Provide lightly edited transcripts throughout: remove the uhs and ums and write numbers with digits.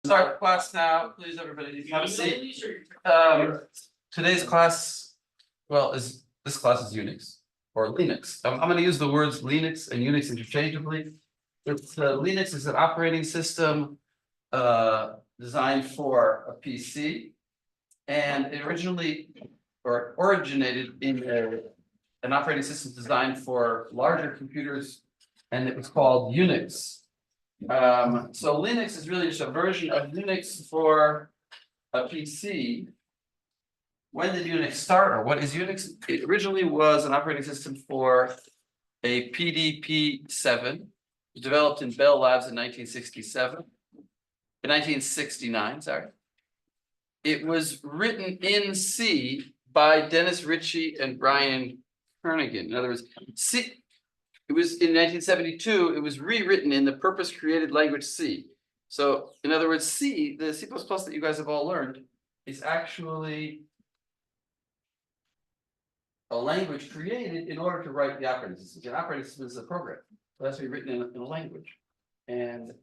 Start class now, please, everybody. Have a seat. Today's class, well, this class is Unix or Linux. I'm going to use the words Linux and Unix interchangeably. Linux is an operating system designed for a PC, and it originated in an operating system designed for larger computers, and it was called Unix. So Linux is really just a version of Unix for a PC. When did Unix start, or what is Unix? It originally was an operating system for a PDP-7, developed in Bell Labs in 1969, sorry. It was written in C by Dennis Ritchie and Brian Kernighan. In other words, C. It was in 1972, it was rewritten in the purpose-created language C. So, in other words, C, the C++ that you guys have all learned, is actually a language created in order to write the operating system. The operating system is a program. So that's to be written in a language. And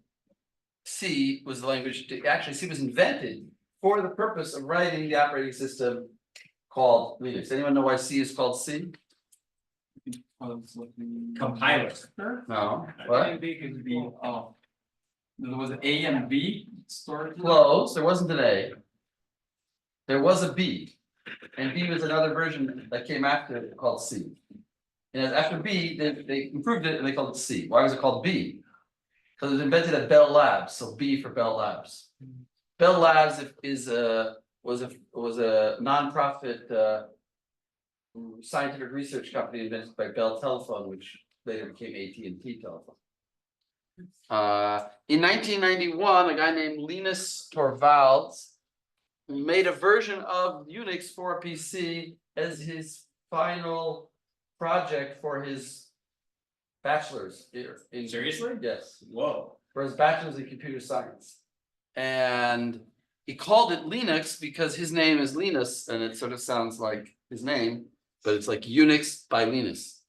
C was the language, actually C was invented for the purpose of writing the operating system called Linux. Anyone know why C is called C? Compiler. No. I What? think it could be there was A and B stored. Close. There wasn't an A. There was a B. And B was another version that came after it called C. And after B, they improved it and they called it C. Why was it called B? Because it was invented at Bell Labs, so B for Bell Labs. Bell Labs was a nonprofit scientific research company invented by Bell Telephone, which later became AT&T Telephone. In 1991, a guy named Linus Torvalds made a version of Unix for a PC as his final project for his bachelor's. Seriously? Yes. Whoa. For his bachelor's in computer science. And he called it Linux because his name is Linus, and it sort of sounds like his name, but it's like Unix by Linus.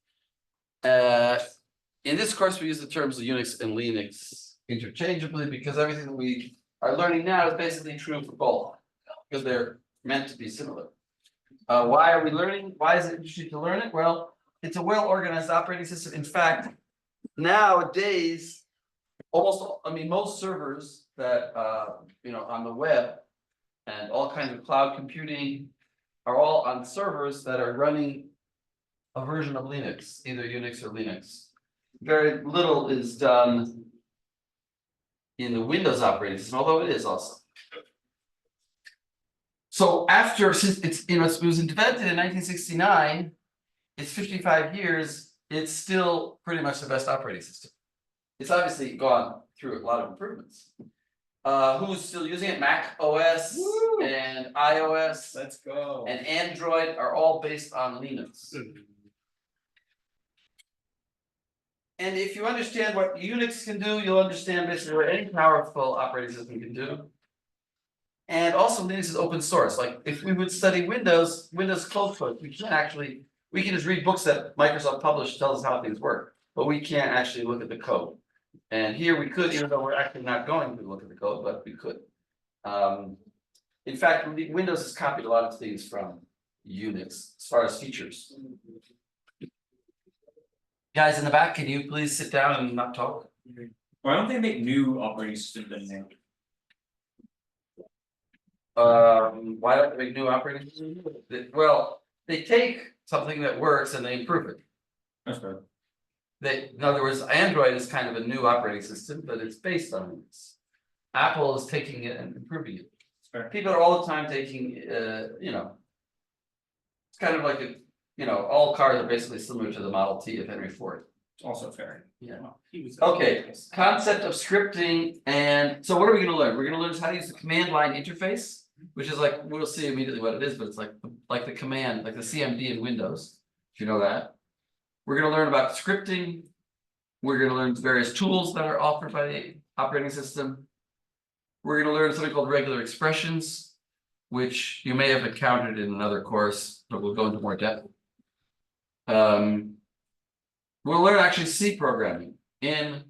In this course, we use the terms of Unix and Linux interchangeably because everything that we are learning now is basically true for both, because they're meant to be similar. Why are we learning? Why is it interesting to learn it? Well, it's a well-organized operating system. In fact, nowadays, most servers that on the web and all kinds of cloud computing are all on servers that are running a version of Linux, either Unix or Linux. Very little is done in the Windows operating system, although it is also. So since it was invented in 1969, it's 55 years, it's still pretty much the best operating system. It's obviously gone through a lot of improvements. Who's still using it? Mac OS and iOS. Let's go. And Android are all based on Linux. And if you understand what Unix can do, you'll understand basically what any powerful operating system can do. And also Linux is open source. Like if we would study Windows code, we can just read books that Microsoft published, tell us how things work, but we can't actually look at the code. And here we could, even though we're actually not going to look at the code, but we could. In fact, Windows has copied a lot of things from Unix as far as features. Guys in the back, can you please sit down and not talk? Why don't they make new operating systems anymore? Why don't they make new operating systems? Well, they take something that works and they improve it. That's good. In other words, Android is kind of a new operating system, but it's based on Linux. Apple is taking it and improving it. Fair. People are all the time taking, it's kind of like all cars are basically similar to the Model T of Henry Ford. It's also fair. Yeah. Okay. Concept of scripting, and so what are we going to learn? We're going to learn how to use the command line interface, which is like we'll see immediately what it is, but it's like the command, like the CMD in Windows. If you know that. We're going to learn about scripting. We're going to learn various tools that are offered by the operating system. We're going to learn something called regular expressions, which you may have encountered in another course, but we'll go into more depth. We'll learn actually C programming in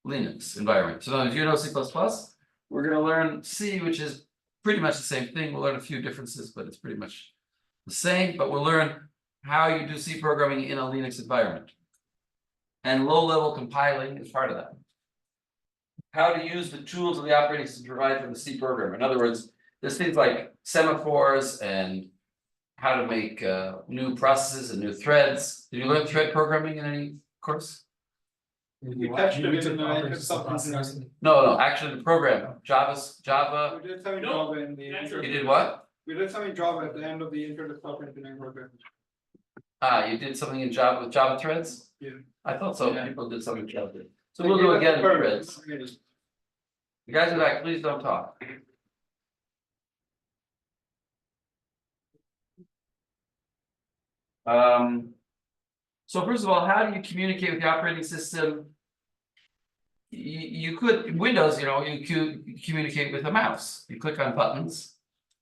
Linux environment. So if you know C++, we're gonna learn C, which is pretty much the same thing. We'll learn a few differences, but it's pretty much the same, but we'll learn how you do C programming in a Linux environment. And low-level compiling is part of that. How to use the tools of the operating system provided for the C program. In other words, there's things like semaphores and how to make new processes and new threads. Did you learn thread programming in any course? We touched it in something. No, actually the program, Java. We did some Java in the. You did what? We did some in Java at the end of the intro to software engineering program. You did something in Java with Java threads? Yeah. I thought so, Yeah. people did something with Java. So we'll do again with threads. You guys are back, please don't talk. So first of all, how do you communicate with the operating system? You could, in Windows, you could communicate with a mouse. You click on buttons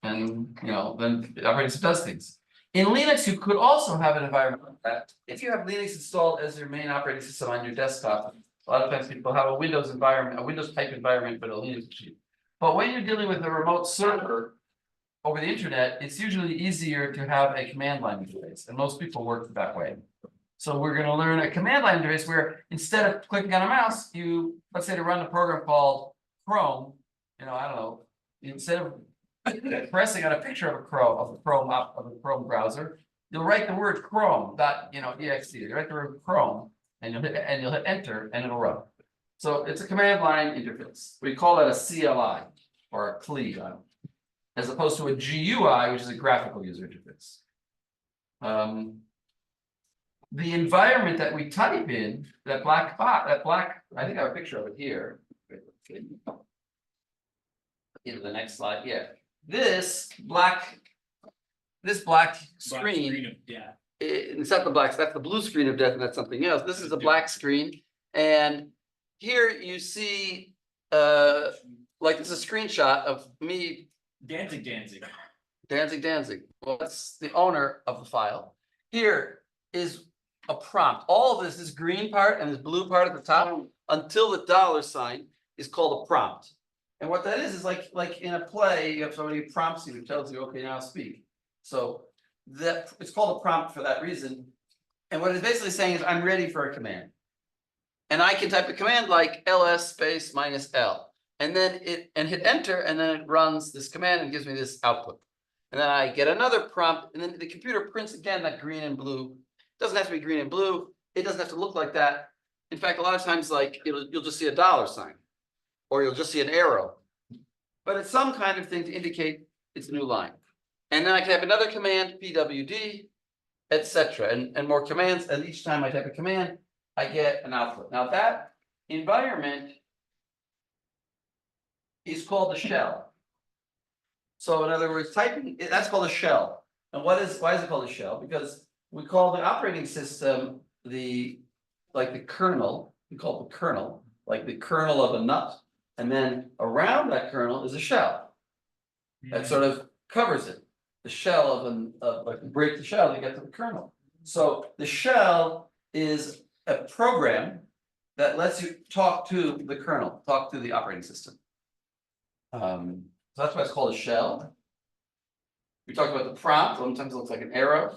and, then the operating system does things. In Linux, you could also have an environment like that. If you have Linux installed as your main operating system on your desktop, a lot of times people have a Windows environment, a Windows type environment, but a Linux machine. But when you're dealing with a remote server over the internet, it's usually easier to have a command line interface, and most people work that way. So we're going to learn a command line interface where instead of clicking on a mouse, let's say to run a program called Chrome, I don't know, instead of pressing on a picture of the Chrome browser, you'll write the word Chrome.exe. You write the word Chrome, and you'll hit enter, and it'll run. So it's a command line interface. We call that a CLI or a CLI, as opposed to a GUI, which is a graphical user interface. The environment that we type in, that black box, I think I have a picture of it here. In the next slide, yeah. This black screen. It's not the black, that's the blue screen of death, and that's something else. This is a black screen, and here you see, like this is a screenshot of me. Danzig. Danzig. Well, that's the owner of the file. Here is a prompt. All of this green part and this blue part at the top until the $sign is called a prompt. And what that is like in a play, you have somebody who prompts you, who tells you, okay, now speak. So that it's called a prompt for that reason. And what it's basically saying is I'm ready for a command. And I can type a command like ls space -l. And then hit enter, and then it runs this command and gives me this output. And then I get another prompt, and then the computer prints again that green and blue. It doesn't have to be green and blue. It doesn't have to look like that. In fact, a lot of times, like you'll just see a $sign, or you'll just see an arrow. But it's some kind of thing to indicate it's a new line. And then I can have another command, pwd, etc. And more commands. And each time I type a command, I get an output. Now that environment is called the shell. So in other words, typing, that's called a shell. And why is it called a shell? Because we call the operating system the kernel. We call it the kernel, like the kernel of a nut. And then around that kernel is a shell that sort of covers it. The shell like you break the shell to get to the kernel. So the shell is a program that lets you talk to the kernel, talk to the operating system. So that's why it's called a shell. We talked about the prompt. Sometimes it looks like an arrow.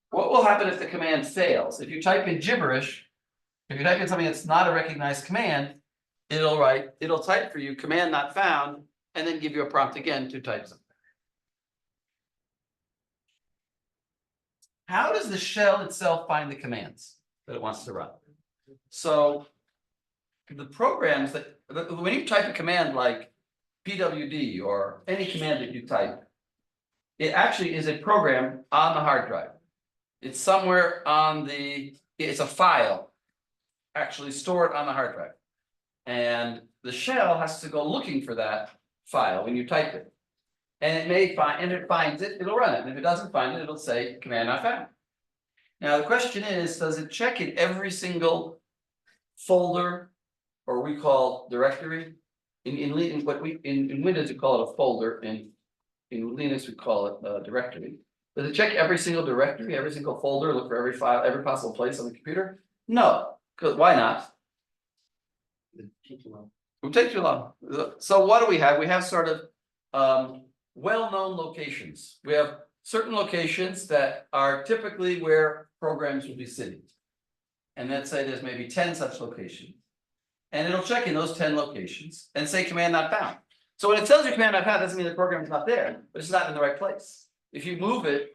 What will happen if the command fails? If you type in gibberish, if you type in something that's not a recognized command, it'll type for you command not found, and then give you a prompt again to type something. How does the shell itself find the commands that it wants to run? So the programs when you type a command like pwd or any command that you type, it actually is a program on the hard drive. It's somewhere it's a file actually stored on the hard drive. And the shell has to go looking for that file when you type it. And it may find, and it finds it, it'll run it. And if it doesn't find it, it'll say command not found. Now the question is, does it check in every single folder, or we call directory? In Windows we call it a folder, in Linux we call it a directory. Does it check every single directory, every single folder, look for every file, every possible place on the computer? No, because why not? It take too long. So what do we have? We have sort of well-known locations. We have certain locations that are typically where programs will be sitting. And let's say there's maybe 10 such locations. And it'll check in those 10 locations and say command not found. So when it tells you command not found, doesn't mean the program is not there, but it's not in the right place. If you move it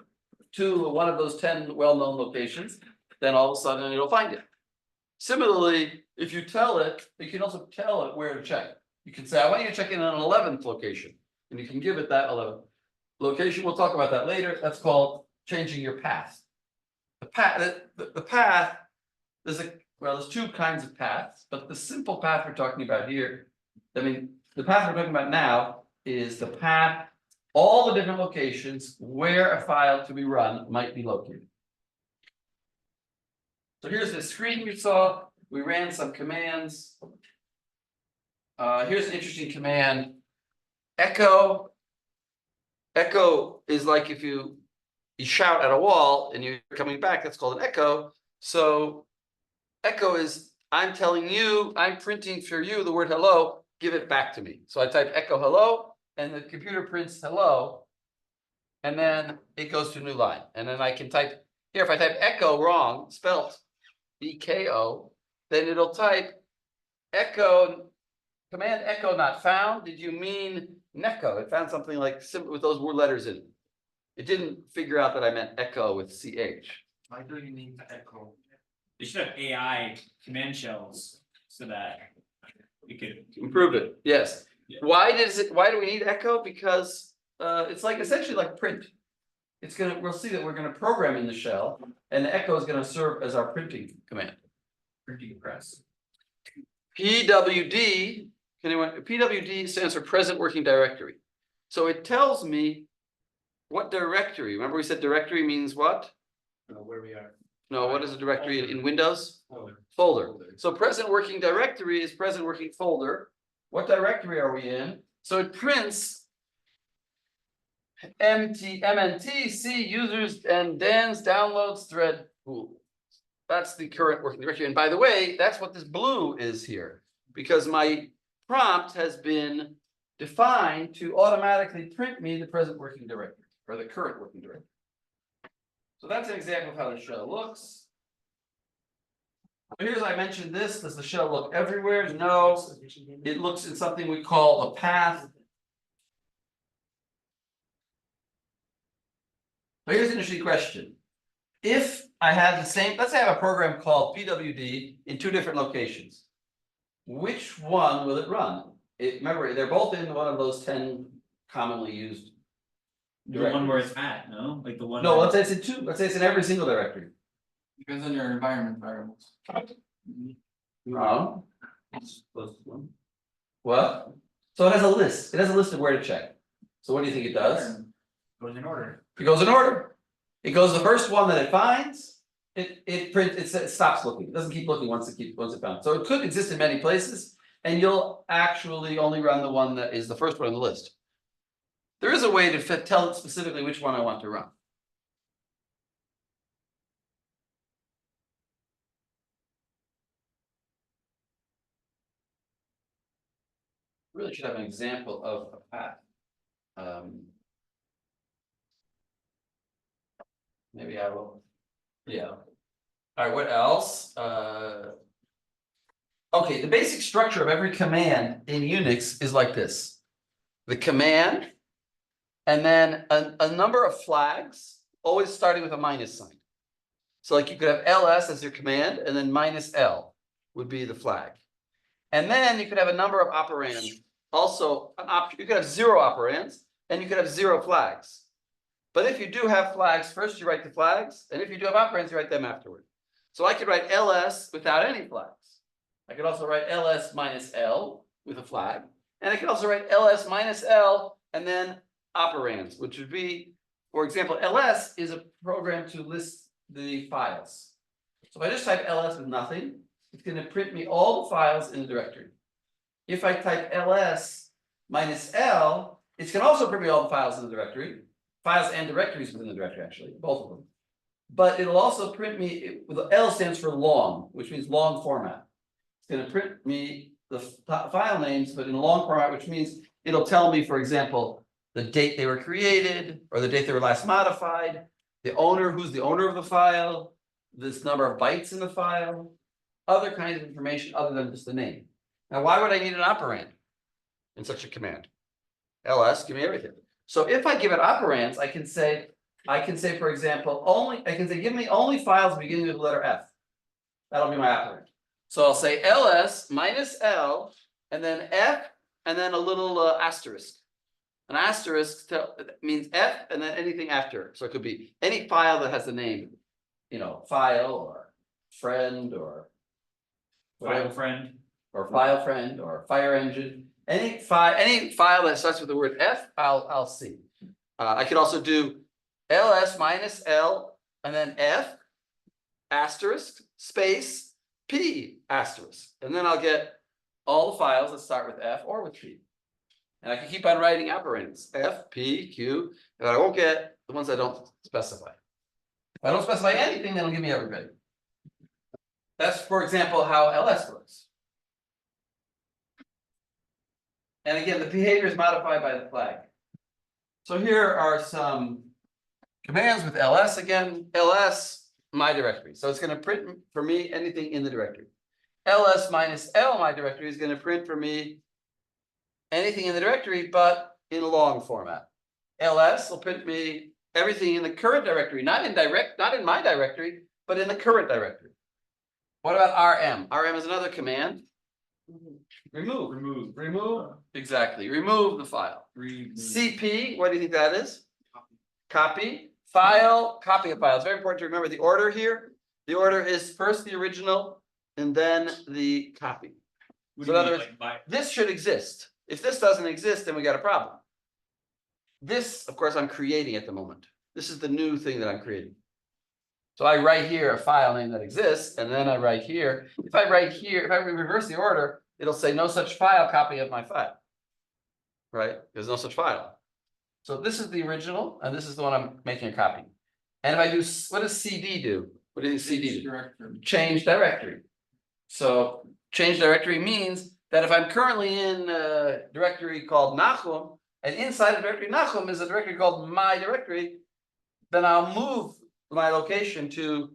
to one of those 10 well-known locations, then all of a sudden it'll find it. Similarly, if you tell it, you can also tell it where to check. You can say, I want you to check in on an 11th location, and you can give it that 11th location. We'll talk about that later. That's called changing your path. The path, there's two kinds of paths, but the simple path we're talking about here, I mean, the path we're talking about now is the path, all the different locations where a file to be run might be located. So here's the screen you saw. We ran some commands. Here's an interesting command. Echo. Echo is like if you shout at a wall and you're coming back, that's called an echo. So echo is, I'm telling you, I'm printing for you the word hello, give it back to me. So I type echo hello, and the computer prints hello, and then it goes to a new line. And then I can type, here, if I type echo wrong, spelt EKO, then it'll type echo, command echo not found. Did you mean neko? It found something like with those word letters in it. It didn't figure out that I meant echo with CH. Why do you need to echo? They should have AI command shells so that we could Improve it, yes. Yeah. Why do we need echo? Because it's like essentially like print. We'll see that we're gonna program in the shell, and the echo is gonna serve as our printing command. printing press. PWD, PWD stands for present working directory. So it tells me what directory. Remember we said directory means what? Where we are. No, what is a directory in Windows? Folder. Folder. So present working directory is present working folder. What directory are we in? So it prints MNT, C, users, and Dan's downloads thread pool. That's the current working directory. And by the way, that's what this blue is here, because my prompt has been defined to automatically print me the present working directory, or the current working directory. So that's an example of how the shell looks. Here's, I mentioned this. Does the shell look everywhere? No. It looks in something we call a path. But here's an interesting question. If I have the same, let's say I have a program called PWD in two different locations. Which one will it run? Remember, they're both in one of those 10 commonly used. The one where it's at, no? Like the one. No, let's say it's in two. Let's say it's in every single directory. Depends on your environment variables. No. What? So it has a list. It has a list of where to check. So what do you think it does? Goes in order. It goes in order. It goes the first one that it finds. It stops looking. It doesn't keep looking once it found. So it could exist in many places, and you'll actually only run the one that is the first one on the list. There is a way to tell it specifically which one I want to run. Really should have an example of a path. Maybe I will. Yeah. All right, what else? Okay, the basic structure of every command in Unix is like this. The command, and then a number of flags, always starting with a minus sign. So like you could have ls as your command, and then minus L would be the flag. And then you could have a number of operands. Also, you could have 0 operands, and you could have 0 flags. But if you do have flags, first you write the flags, and if you do have operands, you write them afterward. So I could write ls without any flags. I could also write ls minus L with a flag, and I could also write ls minus L and then operands, which would be, for example, ls is a program to list the files. So if I just type ls with nothing, it's going to print me all the files in the directory. If I type ls minus L, it's going to also print me all the files in the directory. Files and directories within the directory, actually, both of them. But it'll also print me, L stands for long, which means long format. It's going to print me the file names, but in long format, which means it'll tell me, for example, the date they were created, or the date they were last modified, the owner, who's the owner of the file, this number of bytes in the file, other kinds of information other than just the name. Now, why would I need an operand in such a command? ls, give me everything. So if I give it operands, I can say, for example, give me only files beginning with the letter F. That'll be my operand. So I'll say ls minus L, and then F, and then a little asterisk. An asterisk means F and then anything after. So it could be any file that has the name, file or friend or whatever, File friend. or fire engine. Any file that starts with the word F, I'll see. I could also do ls minus L and then F asterisk space P asterisk, and then I'll get all the files that start with F or with P. And I can keep on writing operands, F, P, Q, and I won't get the ones I don't specify. If I don't specify anything, then it'll give me everybody. That's, for example, how ls works. And again, the behavior is modified by the flag. So here are some commands with ls again. Ls, my directory. So it's going to print for me anything in the directory. ls minus L, my directory, is going to print for me anything in the directory, but in long format. ls will print me everything in the current directory, not in my directory, but in the current directory. What about rm? Rm is another command. Remove. Exactly. Remove the file. CP, what do you think that is? Copy. File, copy a file. It's very important to remember the order here. The order is first the original and then the copy. So in other words, this should exist. If this doesn't exist, then we got a problem. This, of course, I'm creating at the moment. This is the new thing that I'm creating. So I write here a file name that exists, and then I write here. If I reverse the order, it'll say no such file, copy of my file. Right? There's no such file. So this is the original, and this is the one I'm making a copy. And if I do, what does CD do? What does CD do? Change directory. So change directory means that if I'm currently in a directory called Nachum, and inside the directory Nachum is a directory called my directory, then I'll move my location to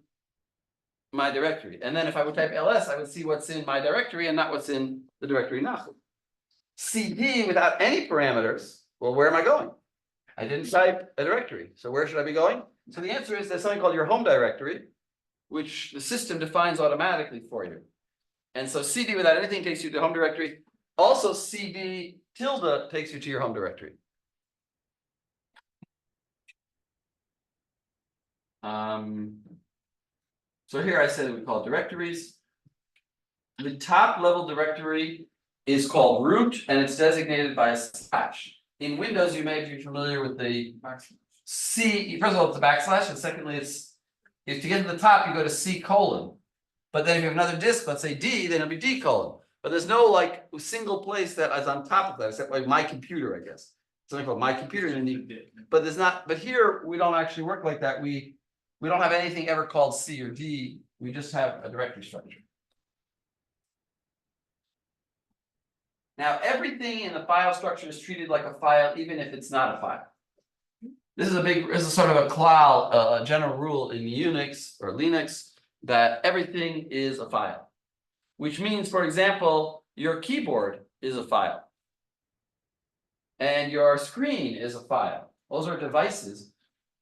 my directory. And then if I would type ls, I would see what's in my directory and not what's in the directory Nachum. CD without any parameters, well, where am I going? I didn't type a directory. So where should I be going? So the answer is there's something called your home directory, which the system defines automatically for you. And so CD without anything takes you to home directory. Also CD tilde takes you to your home directory. So here I said we call directories. The top level directory is called root, and it's designated by a slash. In Windows, you may be familiar with the C. First of all, it's a backslash, and secondly, it's if to get to the top, you go to C colon. But then if you have another disk, let's say D, then it'll be D colon. But there's no like single place that is on top of that, except like my computer, I guess. Something called my computer, but there's not. But here we don't actually work like that. We don't have anything ever called C or D. We just have a directory structure. Now, everything in the file structure is treated like a file, even if it's not a file. This is sort of a general rule in Unix or Linux that everything is a file, which means, for example, your keyboard is a file and your screen is a file. Those are devices.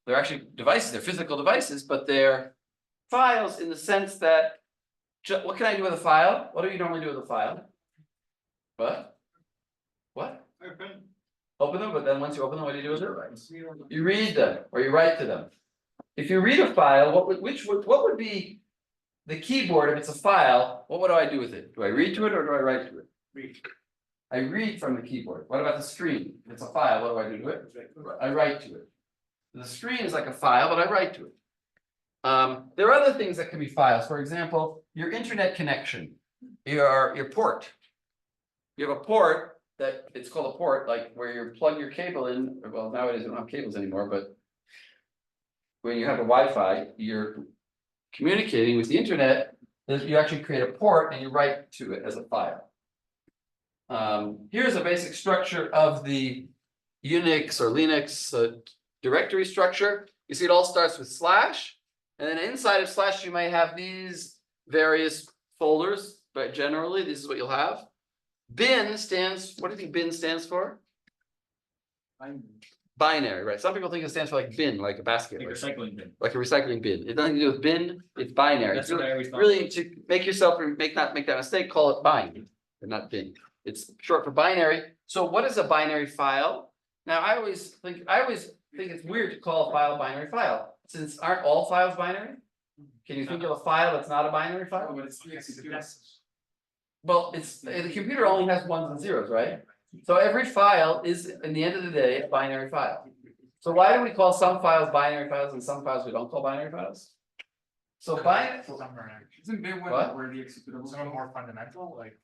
They're actually devices, they're physical devices, but they're files in the sense that, what can I do with a file? What do you normally do with a file? What? Open them, but then once you open them, what do you do with them? You read them or you write to them. If you read a file, what would be the keyboard if it's a file? What do I do with it? Do I read to it or do I write to it? Read. I read from the keyboard. What about the screen? If it's a file, what do I do to it? I write to it. The screen is like a file, but I write to it. There are other things that can be files. For example, your internet connection, your port. You have a port that it's called a port, like where you plug your cable in. Well, nowadays we don't have cables anymore, but when you have a Wi-Fi, you're communicating with the internet. You actually create a port and you write to it as a file. Here's a basic structure of the Unix or Linux directory structure. You see, it all starts with slash, and then inside of slash, you may have these various folders, but generally, this is what you'll have. Bin stands, what do you think bin stands for? Binary, right? Some people think it stands for like bin, like a basket, Like or recycling bin. like a recycling bin. It doesn't do with bin, it's binary. That's what I always thought. Really, to make yourself, not make that mistake, call it bind, and not bin. It's short for binary. So what is a binary file? Now, I always think it's weird to call a file a binary file, since aren't all files binary? Can you think of a file that's not a binary file? But it's the executable. Well, it's, the computer only has ones and zeros, right? So every file is, in the end of the day, a binary file. So why do we call some files binary files and some files we don't call binary files? So Isn't bin What? where the executable? Some are more fundamental, like.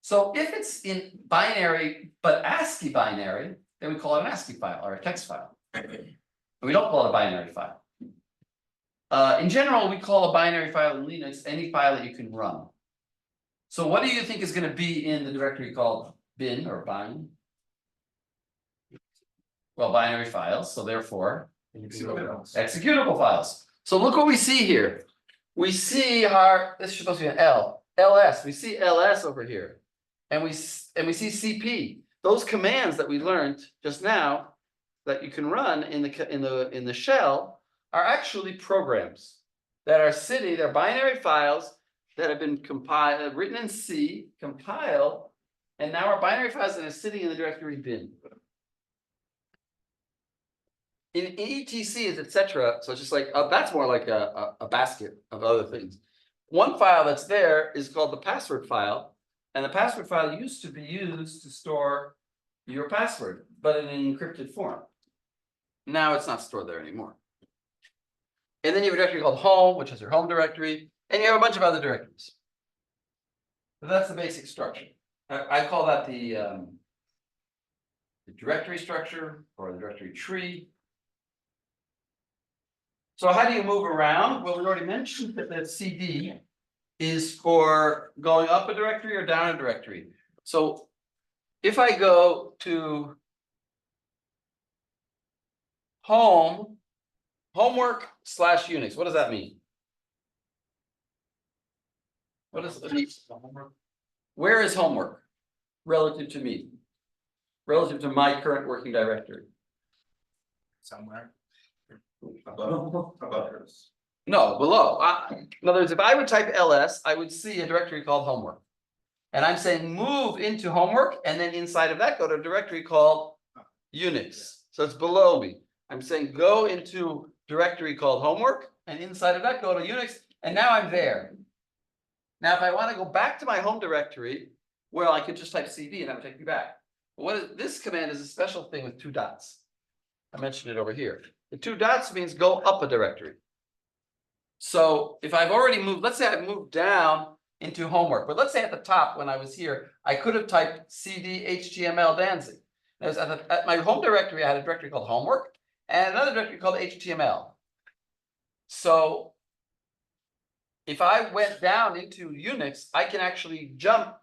so if it's in binary, but ASCII binary, then we call it an ASCII file or a text file. And we don't call it a binary file. In general, we call a binary file in Linux any file that you can run. So what do you think is going to be in the directory called bin or bind? Well, binary files, so therefore executable files. So look what we see here. We see this is supposed to be an ls. We see ls over here, and we see cp. Those commands that we learned just now that you can run in the shell are actually programs that are sitting. They're binary files that have been compiled, written in C, compiled, and now are binary files that are sitting in the directory bin. In etc. is etc. So it's just like that's more like a basket of other things. One file that's there is called the password file, and the password file used to be used to store your password, but in an encrypted form. Now it's not stored there anymore. And then you have a directory called home, which is your home directory, and you have a bunch of other directories. So that's the basic structure. I call that the directory structure or the directory tree. So how do you move around? Well, we already mentioned that the CD is for going up a directory or down a directory. So if I go to homework / Unix, what does that mean? What does it mean? Where is homework relative to me? Relative to my current working directory? Somewhere. Above. No, below. In other words, if I would type ls, I would see a directory called homework. And I'm saying move into homework, and then inside of that, go to a directory called Unix. So it's below me. I'm saying go into directory called homework, and inside of that, go to Unix, and now I'm there. Now, if I want to go back to my home directory, well, I could just type cd and that would take me back. But this command is a special thing with 2 dots. I mentioned it over here. The 2 dots means go up a directory. So if I've already moved, let's say I've moved down into homework, but let's say at the top when I was here, I could have typed cd html Danzig. At my home directory, I had a directory called homework and another directory called html. So if I went down into Unix, I can actually jump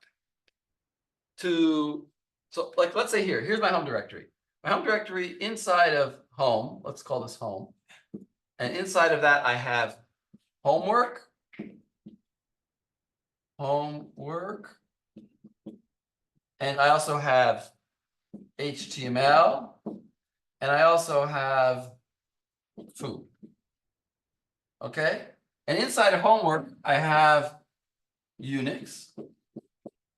to, so like, let's say here's my home directory. My home directory inside of home, let's call this home. And inside of that, I have homework, and I also have HTML, and I also have food. Okay, and inside of homework, I have Unix,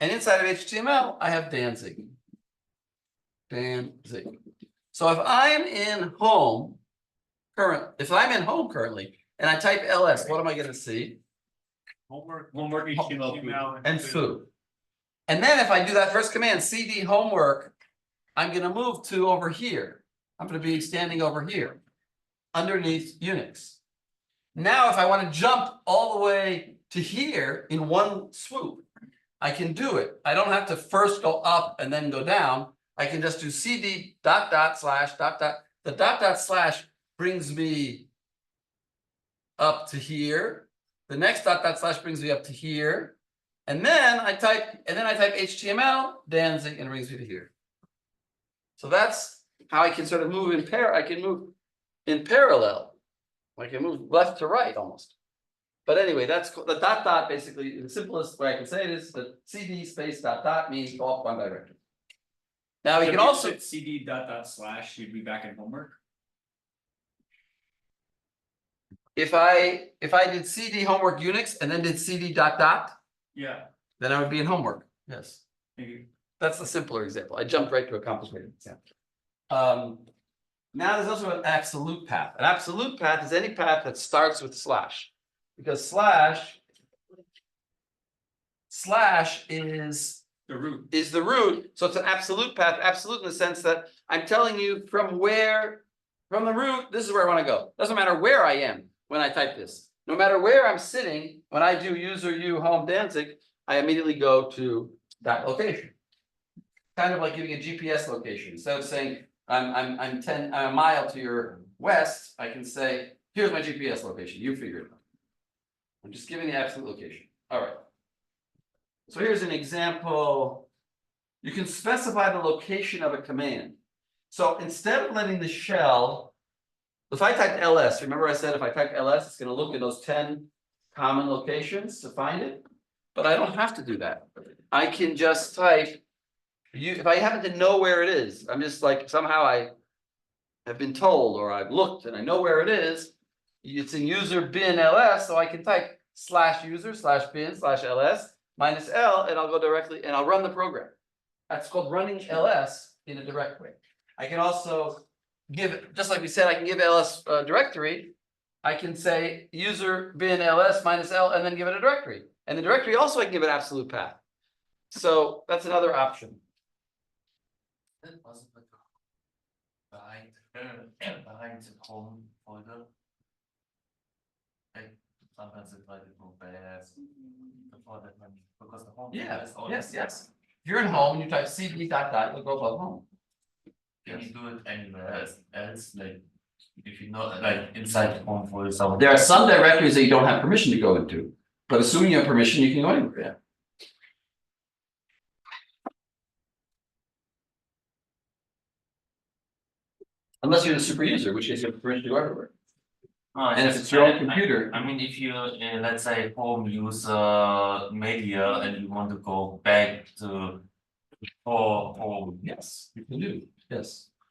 and inside of HTML, I have Danzig. So if I'm in home currently, and I type ls, what am I going to see? Homework, HTML, And food. And then if I do that first command, cd homework, I'm going to move to over here. I'm going to be standing over here underneath Unix. Now, if I want to jump all the way to here in one swoop, I can do it. I don't have to first go up and then go down. I can just do cd .. / The .. / brings me up to here. The next .. / brings me up to here. And then I type HTML, Danzig, and it brings me to here. So that's how I can sort of move I can move in parallel. I can move left to right almost. But anyway, that's the dot dot basically, the simplest way I can say it is that CD space dot dot means go off one direction. Now we So can if you also, said CD dot dot slash, you'd be back in homework. if I did CD homework Unix and then did CD dot dot, Yeah, then I would be in homework. Yes. maybe. That's the simpler example. I jumped right to a complicated example. Now there's also an absolute path. An absolute path is any path that starts with slash. Because slash is The root. the root, so it's an absolute path, absolute in the sense that I'm telling you from the root, this is where I want to go. Doesn't matter where I am when I type this. No matter where I'm sitting, when I do user u home Danzig, I immediately go to that location. Kind of like giving a GPS location. Instead of saying I'm a mile to your west, I can say, here's my GPS location. You figure it out. I'm just giving the absolute location. All right. So here's an example. You can specify the location of a command. So instead of letting the shell, if I type ls, remember I said if I type ls, it's going to look at those 10 common locations to find it. But I don't have to do that. I can just type, if I happen to know where it is, I'm just like, somehow I have been told or I've looked and I know where it is. It's in user bin ls, so I can type /user/bin/ls -l, and I'll go directly and I'll run the program. That's called running ls in a direct way. I can also give, just like we said, I can give ls a directory. I can say user bin ls -l and then give it a directory. And the directory also I can give it absolute path. So that's another option. Behind the home folder. Like sometimes it might go fast before that one, because the home folder is always. Yes. If you're in home and you type cd dot dot, you'll go above home. Can you do it anywhere else, like if you know, like inside the home folder somewhere? There are some directories that you don't have permission to go into, but assuming you have permission, you can go anywhere. Yeah. Unless you're the super user, which is you have permission to go everywhere. And if it's your own computer, I mean, if you let's say home use media and you want to go back to home, yes, you can do. Yes.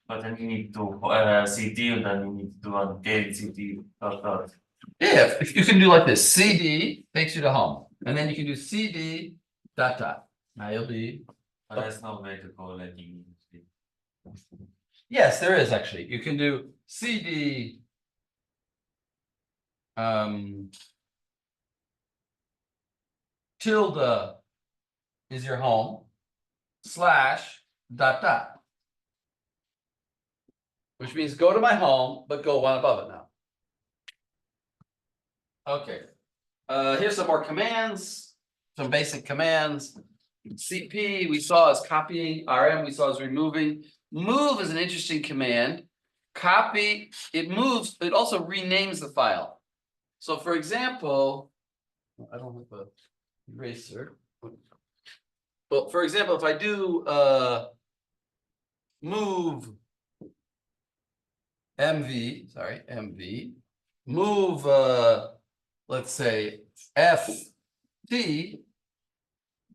but then you need to cd and then you need to do again cd dot. Yeah, if you can do like this, cd takes you to home, and then you can do cd dot dot. Now you'll be. But there's no way to go like you. Yes, there is actually. You can do cd. Tilde is your home / dot dot. Which means go to my home, but go one above it now. Okay. Here's some more commands, some basic commands. CP we saw is copying, RM we saw is removing. Move is an interesting command. Copy, it moves, it also renames the file. So for example, I don't have a eraser. Well, for example, if I do move MV, move let's say FT.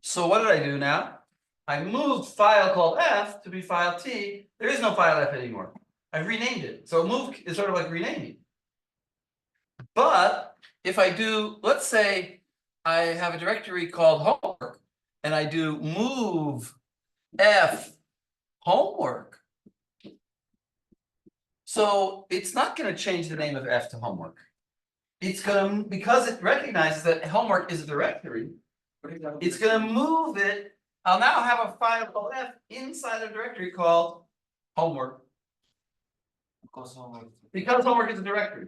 So what did I do now? I moved file called F to be file T. There is no file F anymore. I renamed it. So move is sort of like renaming. But if I do, let's say I have a directory called homework and I do move F homework. So it's not going to change the name of F to homework. It's going to, because it recognizes that homework is a directory, it's going to move it. I'll now have a file called F inside a directory called homework. Because homework is a directory.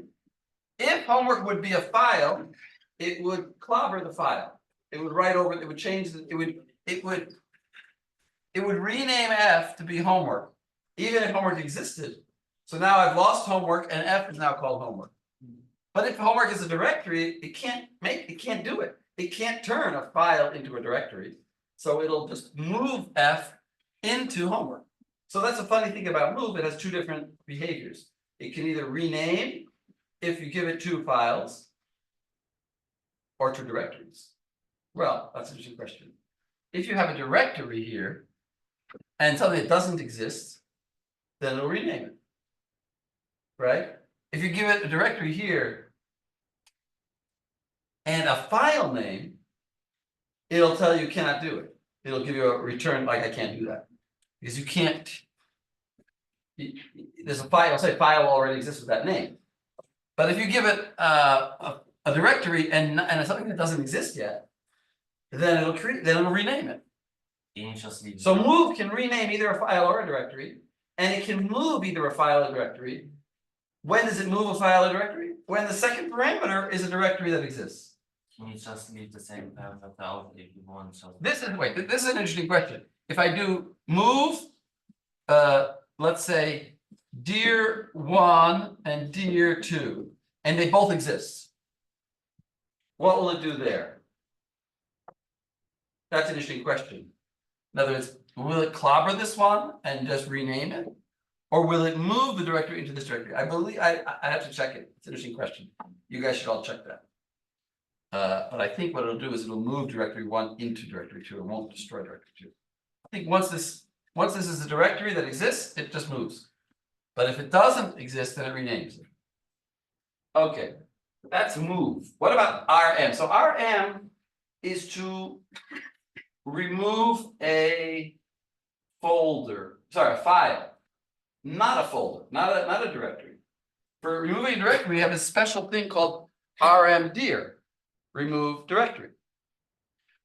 If homework would be a file, it would clobber the file. It would write over, it would change, it would rename F to be homework, even if homework existed. So now I've lost homework and F is now called homework. But if homework is a directory, it can't do it. it can't turn a file into a directory. So it'll just move F into homework. So that's a funny thing about move, it has two different behaviors. It can either rename if you give it two files or two directories. Well, that's an interesting question. If you have a directory here and something that doesn't exist, then it'll rename it. Right? If you give it a directory here and a file name, it'll tell you cannot do it. It'll give you a return like I can't do that. Because you can't. There's a file, say file already exists with that name. But if you give it a directory and something that doesn't exist yet, then it'll rename it. Interesting. So move can rename either a file or a directory, and it can move either a file or a directory. When does it move a file or directory? When the second parameter is a directory that exists. Can you just leave the same parameter out if you want? This is an interesting question. If I do move, let's say dir 1 and dir 2, and they both exist, what will it do there? That's an interesting question. In other words, will it clobber this one and just rename it? Or will it move the directory into this directory? I believe I have to check it. It's an interesting question. You guys should all check that. But I think what it'll do is it'll move directory 1 into directory 2. It won't destroy directory 2. I think once this is a directory that exists, it just moves. But if it doesn't exist, then it renames it. Okay, that's move. What about RM? So RM is to remove a file, not a folder, not a directory. For removing a directory, we have a special thing called rmdir, remove directory.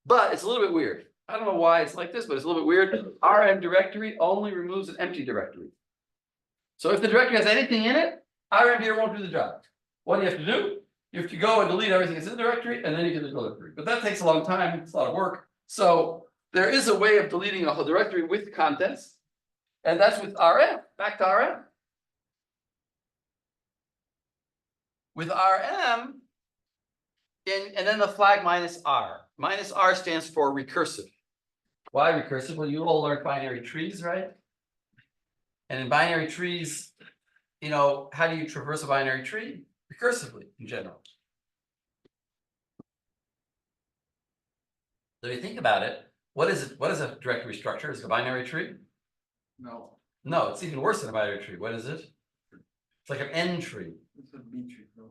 But it's a little bit weird. I don't know why it's like this, but it's a little bit weird. RM directory only removes an empty directory. So if the directory has anything in it, rmdir won't do the job. What do you have to do? You have to go and delete everything that's in the directory, and then you can delete the directory. But that takes a long time, it's a lot of work. So there is a way of deleting a whole directory with contents, and that's with RM. Back to RM. With RM, and then the flag -r. -r stands for recursive. Why recursive? Well, you all learned binary trees, right? And in binary trees, how do you traverse a binary tree? Recursively, in general. So if you think about it, what is a directory structure? Is it a binary tree? No, No, it's even worse than a binary tree. What is it? It's like an N tree. it's a B tree, no.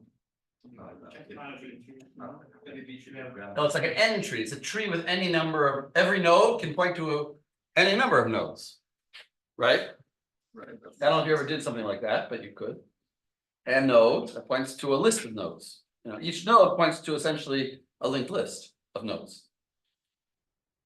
No, it's like an N tree. It's a tree with any number of, every node can point to any number of nodes. Right? Right. I don't know if you ever did something like that, but you could. And node points to a list of nodes. Each node points to essentially a linked list of nodes.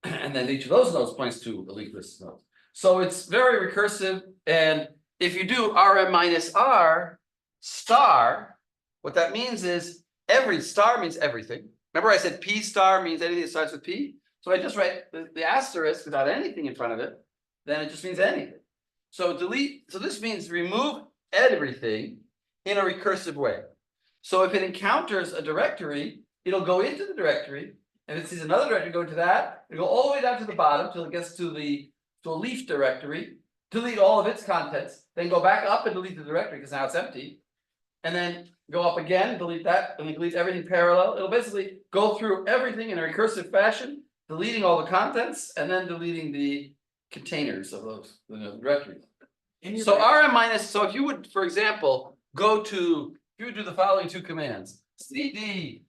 And then each of those nodes points to a linked list of nodes. So it's very recursive. And if you do RM -r star, what that means is every star means everything. Remember I said P star means anything that starts with P? So I just write the asterisk without anything in front of it, then it just means anything. So this means remove everything in a recursive way. So if it encounters a directory, it'll go into the directory. If it sees another directory, go into that. It'll go all the way down to the bottom till it gets to a leaf directory, delete all of its contents, then go back up and delete the directory because now it's empty. And then go up again, delete that, and then delete everything parallel. It'll basically go through everything in a recursive fashion, deleting all the contents and then deleting the containers of those directories. So RM-, so if you would, for example, if you would do the following two commands, cd/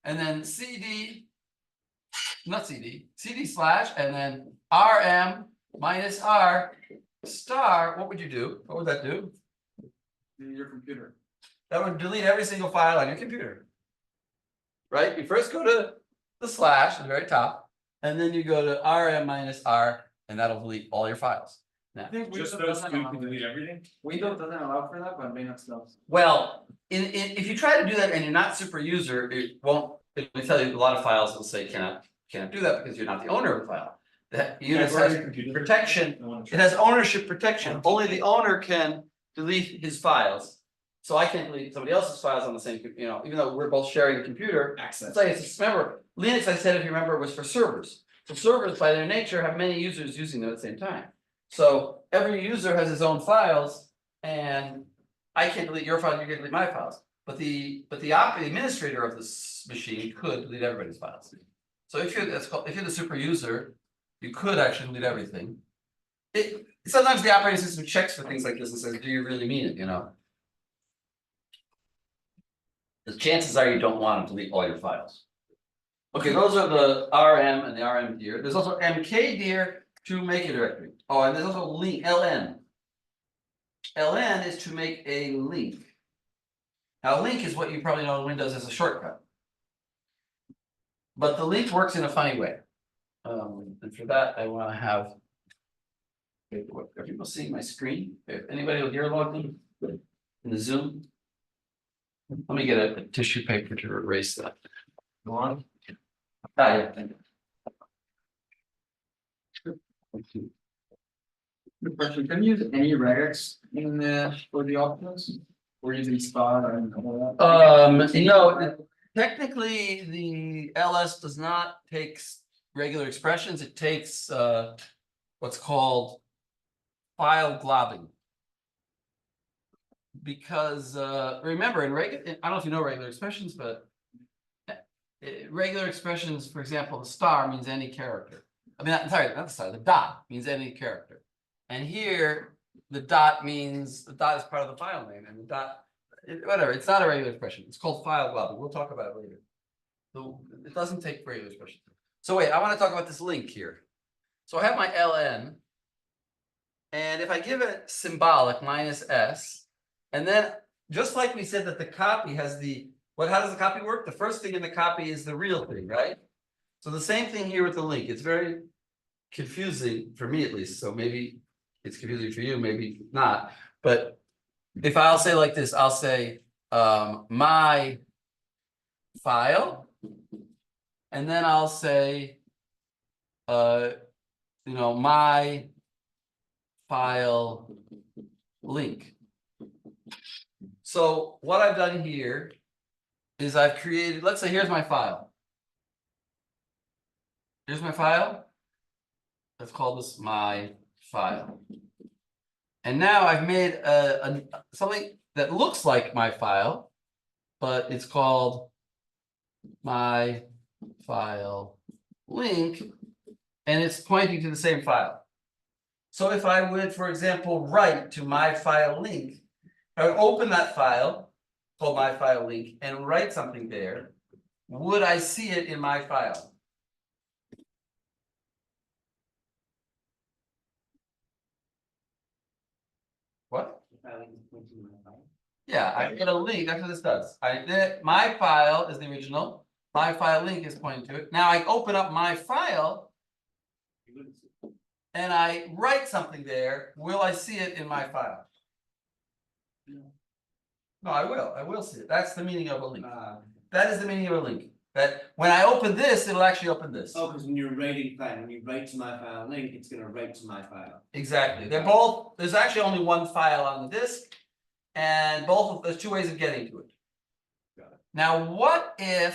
and then cd and then RM-r star, what would you do? What would that do? In your computer. That would delete every single file on your computer. Right? You first go to the slash at the very top, and then you go to RM-r, and that'll delete all your files. Now, I think Just Windows those doesn't two allow can delete it. everything? Windows doesn't allow for that, but Linux does. well, if you try to do that and you're not super user, it won't. It will tell you a lot of files will say cannot do that because you're not the owner of the file. That Unix has protection. It has ownership protection. Only the owner can delete his files. So I can't delete somebody else's files on the same, even though we're both sharing a computer. Access. It's like, remember, Linux, I said, if you remember, was for servers. So servers by their nature have many users using them at the same time. So every user has his own files and I can't delete your files, you can delete my files. But the administrator of this machine could delete everybody's files. So if you're the super user, you could actually delete everything. Sometimes the operating system checks for things like this and says, do you really mean it, The chances are you don't want to delete all your files. Okay, those are the RM and the RM dir. There's also MK dir to make a directory. Oh, and there's also link, LN. LN is to make a link. Now, link is what you probably know in Windows as a shortcut. But the link works in a funny way. And for that, I want to have. Are people seeing my screen? If anybody here logged in the Zoom? Let me get a tissue paper to erase that. Go on. Yeah, thank you. Good question, can you use any regex in for the options? Or using star and all that? No, technically, the LS does not take regular expressions, it takes what's called file globbing. Because remember, in regular, I don't know if you know regular expressions, but regular expressions, for example, the star means any character. I mean, sorry, not the star, the dot means any character. And here, the dot is part of the file name, and the dot, whatever, it's not a regular expression. It's called file globbing. We'll talk about it later. So it doesn't take regular expressions. So wait, I want to talk about this link here. So I have my ln, and if I give it symbolic -s, and then just like we said that the copy has how does the copy work? The first thing in the copy is the real thing, right? So the same thing here with the link. It's very confusing for me at least. So maybe it's confusing for you, maybe not. But if I'll say like this, I'll say my file, and then I'll say my file link. So what I've done here is I've created, let's say here's my file. Here's my file. Let's call this my file. And now I've made something that looks like my file, but it's called my file link, and it's pointing to the same file. So if I would, for example, write to my file link, I would open that file called my file link and write something there. Would I see it in my file? What? Yeah, I get a link. That's what this does. My file is the original. My file link is pointing to it. Now I open up my file and I write something there. Will I see it in my file? No, I will. I will see it. That's the meaning of a link. That is the meaning of a link. That when I open this, it'll actually open this. Oh, because when you're writing file, when you write to my file link, it's gonna write to my file. Exactly. They're both, there's actually only one file on the disk, and there's two ways of getting to it. Got it. Now, what if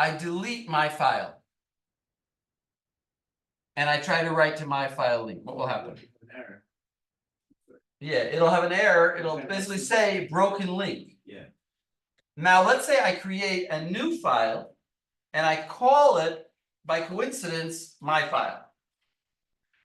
I delete my file and I try to write to my file link? What will happen? An error. Yeah, it'll have an error. It'll basically say broken link. Yeah. Now, let's say I create a new file and I call it, by coincidence, my file.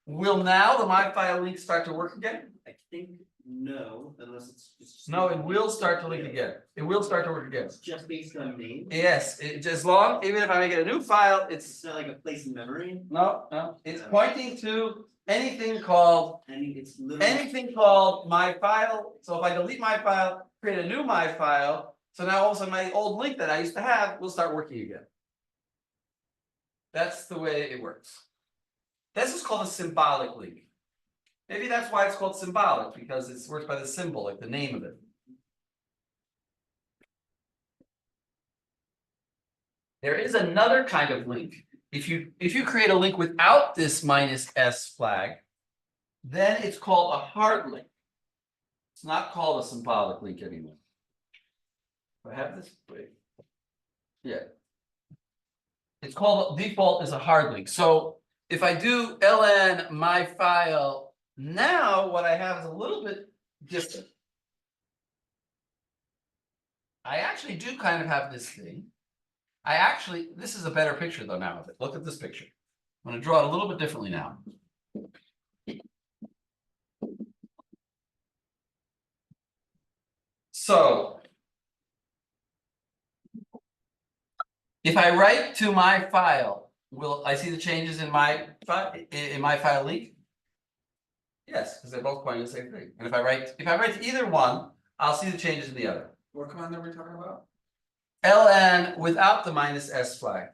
Will now the my file link start to work again? I think no, unless it's just. No, it will start to link again. It will start to work again. It's just based on name. Yes, even if I make it a new file, It's not like a place in memory. no, it's pointing to anything called It's literally. my file. So if I delete my file, create a new my file, so now all of a sudden my old link that I used to have will start working again. That's the way it works. This is called a symbolic link. Maybe that's why it's called symbolic, because it works by the symbol, like the name of it. There is another kind of link. If you create a link without this -s flag, then it's called a hard link. It's not called a symbolic link anymore. I have this, wait. Yeah. It's called, default is a hard link, so if I do ln my file, now what I have is a little bit different. I actually do kind of have this thing. This is a better picture though now of it. Look at this picture. I'm gonna draw it a little bit differently now. So if I write to my file, will I see the changes in my file link? Yes, because they're both pointing to the same thing. And if I write to either one, I'll see the changes in the other. What command are we talking about? ln without the -s flag.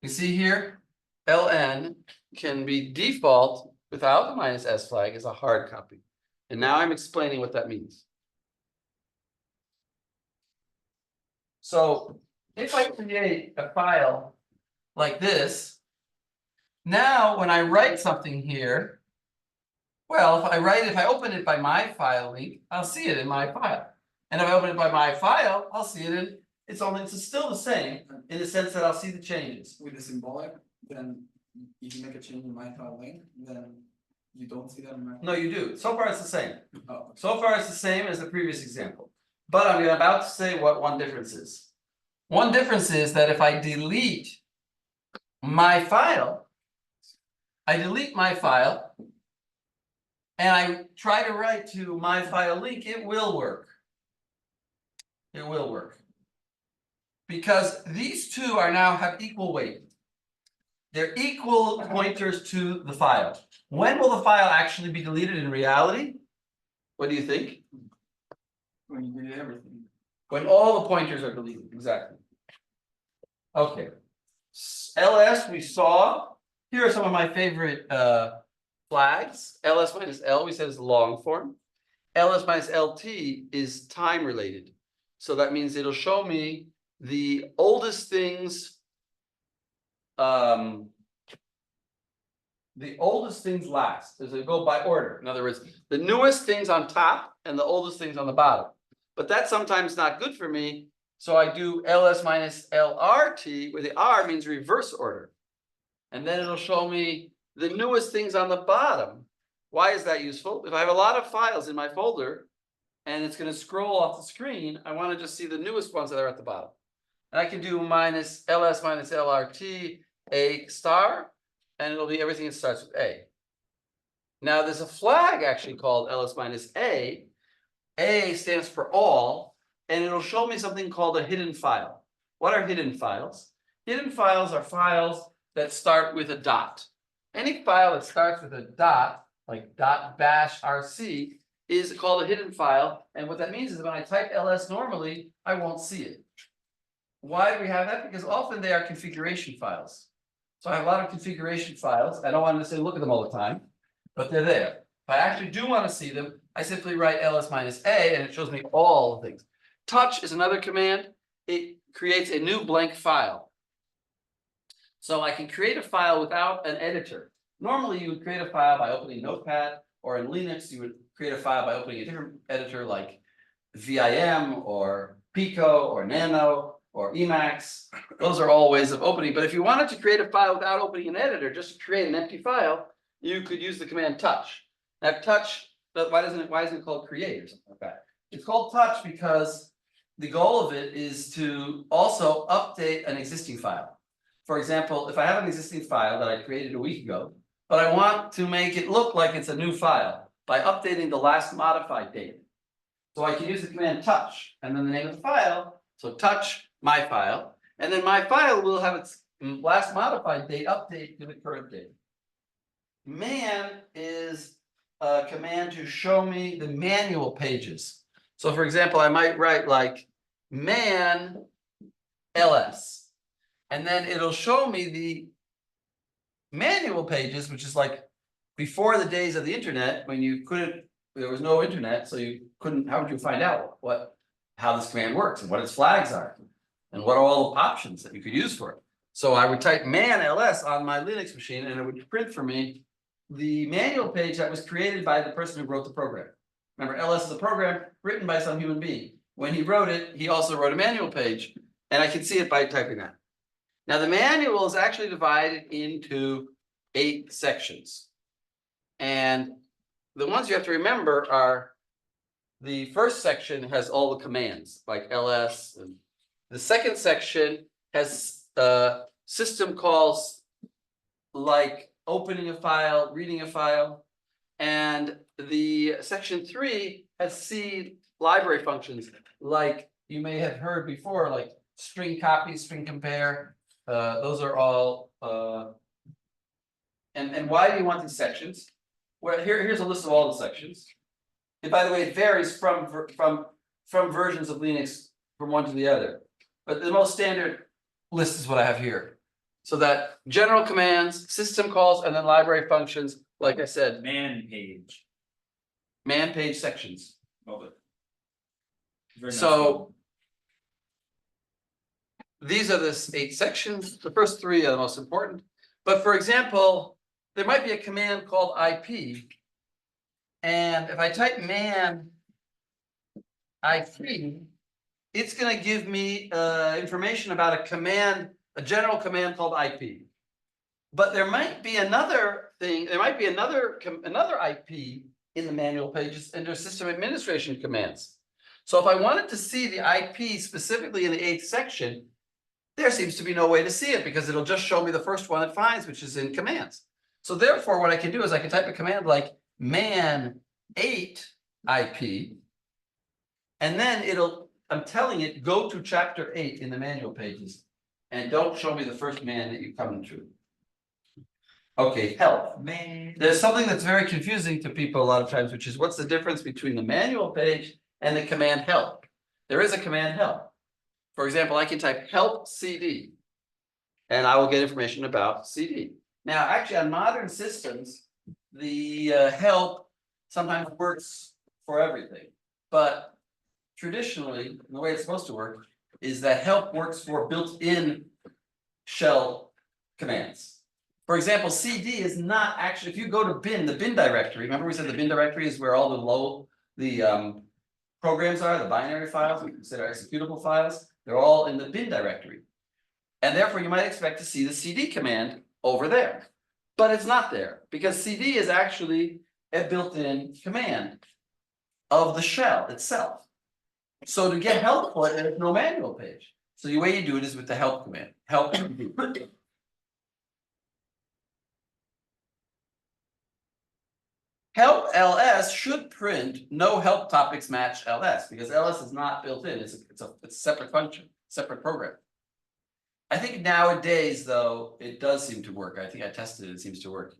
You see here, ln can be default without the -s flag as a hard copy. And now I'm explaining what that means. So if I create a file like this, now when I write something here, well, if I open it by my file link, I'll see it in my file. And if I open it by my file, I'll see it in, it's still the same in the sense that I'll see the changes. With the symbolic, then if you make a change in my file link, then you don't see that in my. No, you do. So far, it's the same. Oh, So far, it's the same as the previous example. But I'm about to say what one difference is. One difference is that if I delete my file, and I try to write to my file link, it will work. It will work. Because these two are now have equal weight. They're equal pointers to the file. When will the file actually be deleted in reality? What do you think? when you do everything. When all the pointers are deleted, exactly. Okay. ls we saw. Here are some of my favorite flags. ls minus l we said is long form. ls minus lt is time related. So that means it'll show me the oldest things. The oldest things last. Does it go by order? In other words, the newest things on top and the oldest things on the bottom. But that's sometimes not good for me. So I do ls minus lrt, where the r means reverse order. And then it'll show me the newest things on the bottom. Why is that useful? If I have a lot of files in my folder and it's going to scroll off the screen, I want to just see the newest ones that are at the bottom. And I can do minus ls minus lrt a star, and it'll be everything that starts with a. Now there's a flag actually called ls minus a. A stands for all, and it'll show me something called a hidden file. What are hidden files? Hidden files are files that start with a dot. Any file that starts with a dot, like .bash rc, is called a hidden file. And what that means is when I type ls normally, I won't see it. Why do we have that? Because often they are configuration files. So I have a lot of configuration files. I don't want to necessarily look at them all the time, but they're there. If I actually do want to see them, I simply write ls minus a, and it shows me all the things. Touch is another command. It creates a new blank file. So I can create a file without an editor. Normally, you would create a file by opening Notepad, or in Linux, you would create a file by opening a different editor like Vim or Pico or Nano or Emacs. Those are all ways of opening. But if you wanted to create a file without opening an editor, just to create an empty file, you could use the command touch. Now touch, why isn't it called create or something like that? It's called touch because the goal of it is to also update an existing file. For example, if I have an existing file that I created a week ago, but I want to make it look like it's a new file by updating the last modified date. So I can use the command touch and then the name of the file. So touch my file, and then my file will have its last modified date update to the current date. Man is a command to show me the manual pages. So for example, I might write like man ls, and then it'll show me the manual pages, which is like before the days of the internet, when you couldn't, there was no internet, so you couldn't, how would you find out how this command works and what its flags are and what are all the options that you could use for it? So I would type man ls on my Linux machine, and it would print for me the manual page that was created by the person who wrote the program. Remember, LS is a program written by some human being. When he wrote it, he also wrote a manual page, and I can see it by typing that. Now, the manual is actually divided into 8 sections. And the ones you have to remember are the first section has all the commands like ls, and the second section has system calls like opening a file, reading a file, and the section 3 has C library functions like you may have heard before, like string copy, string compare. Those are all and why do you want these sections? Well, here's a list of all the sections. And by the way, it varies from versions of Linux from one to the other. But the most standard list is what I have here. So that general commands, system calls, and then library functions, like I said, Man page. man page sections. Love it. Very nice. So these are the 8 sections. The first 3 are the most important. But for example, there might be a command called IP. And if I type man IP, it's going to give me information about a command, a general command called IP. But there might be another thing, there might be another IP in the manual pages under system administration commands. So if I wanted to see the IP specifically in the 8th section, there seems to be no way to see it because it'll just show me the first one it finds, which is in commands. So therefore, what I can do is I can type a command like man 8 IP, and then I'm telling it, go to chapter 8 in the manual pages, and don't show me the first man that you come to. Okay, help. Man. There's something that's very confusing to people a lot of times, which is what's the difference between the manual page and the command help? There is a command help. For example, I can type help CD, and I will get information about CD. Now, actually, on modern systems, the help sometimes works for everything, but traditionally, the way it's supposed to work is that help works for built-in shell commands. For example, CD is not actually, if you go to bin, the bin directory, remember we said the bin directory is where all the programs are, the binary files, we consider executable files, they're all in the bin directory. And therefore, you might expect to see the CD command over there. But it's not there, because CD is actually a built-in command of the shell itself. So to get help for it, there's no manual page. So the way you do it is with the help command. Help. Help ls should print no help topics match ls, because ls is not built in. It's a separate function, separate program. I think nowadays, though, it does seem to work. I think I tested it, it seems to work.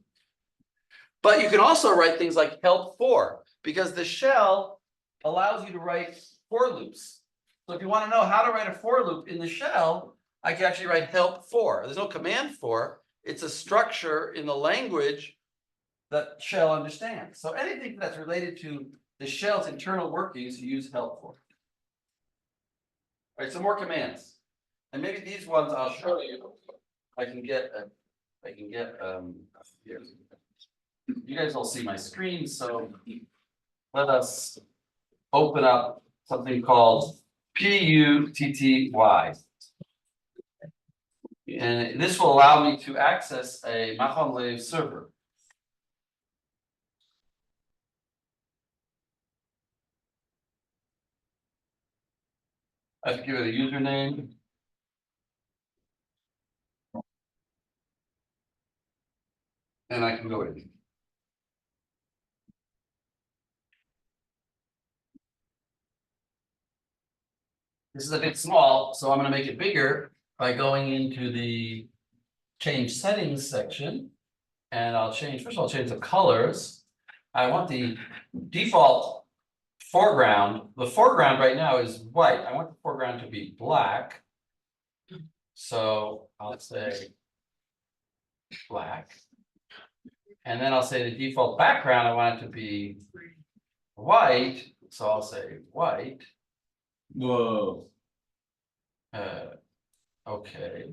But you can also write things like help for, because the shell allows you to write for loops. So if you want to know how to write a for loop in the shell, I can actually write help for. There's no command for, it's a structure in the language that shell understands. So anything that's related to the shell's internal workings, you use help for. All right, some more commands. And maybe these ones I'll show you. I can get here. You guys all see my screen, so let us open up something called PUTTY. And this will allow me to access a Machon Lave server. I have to give it a username. And I can go in. This is a bit small, so I'm going to make it bigger by going into the change settings section. And I'll change, first of all, change the colors. I want the default foreground. The foreground right now is white. I want the foreground to be black. So I'll say black. And then I'll say the default background, I want it to be white. So I'll say white. Whoa. Okay.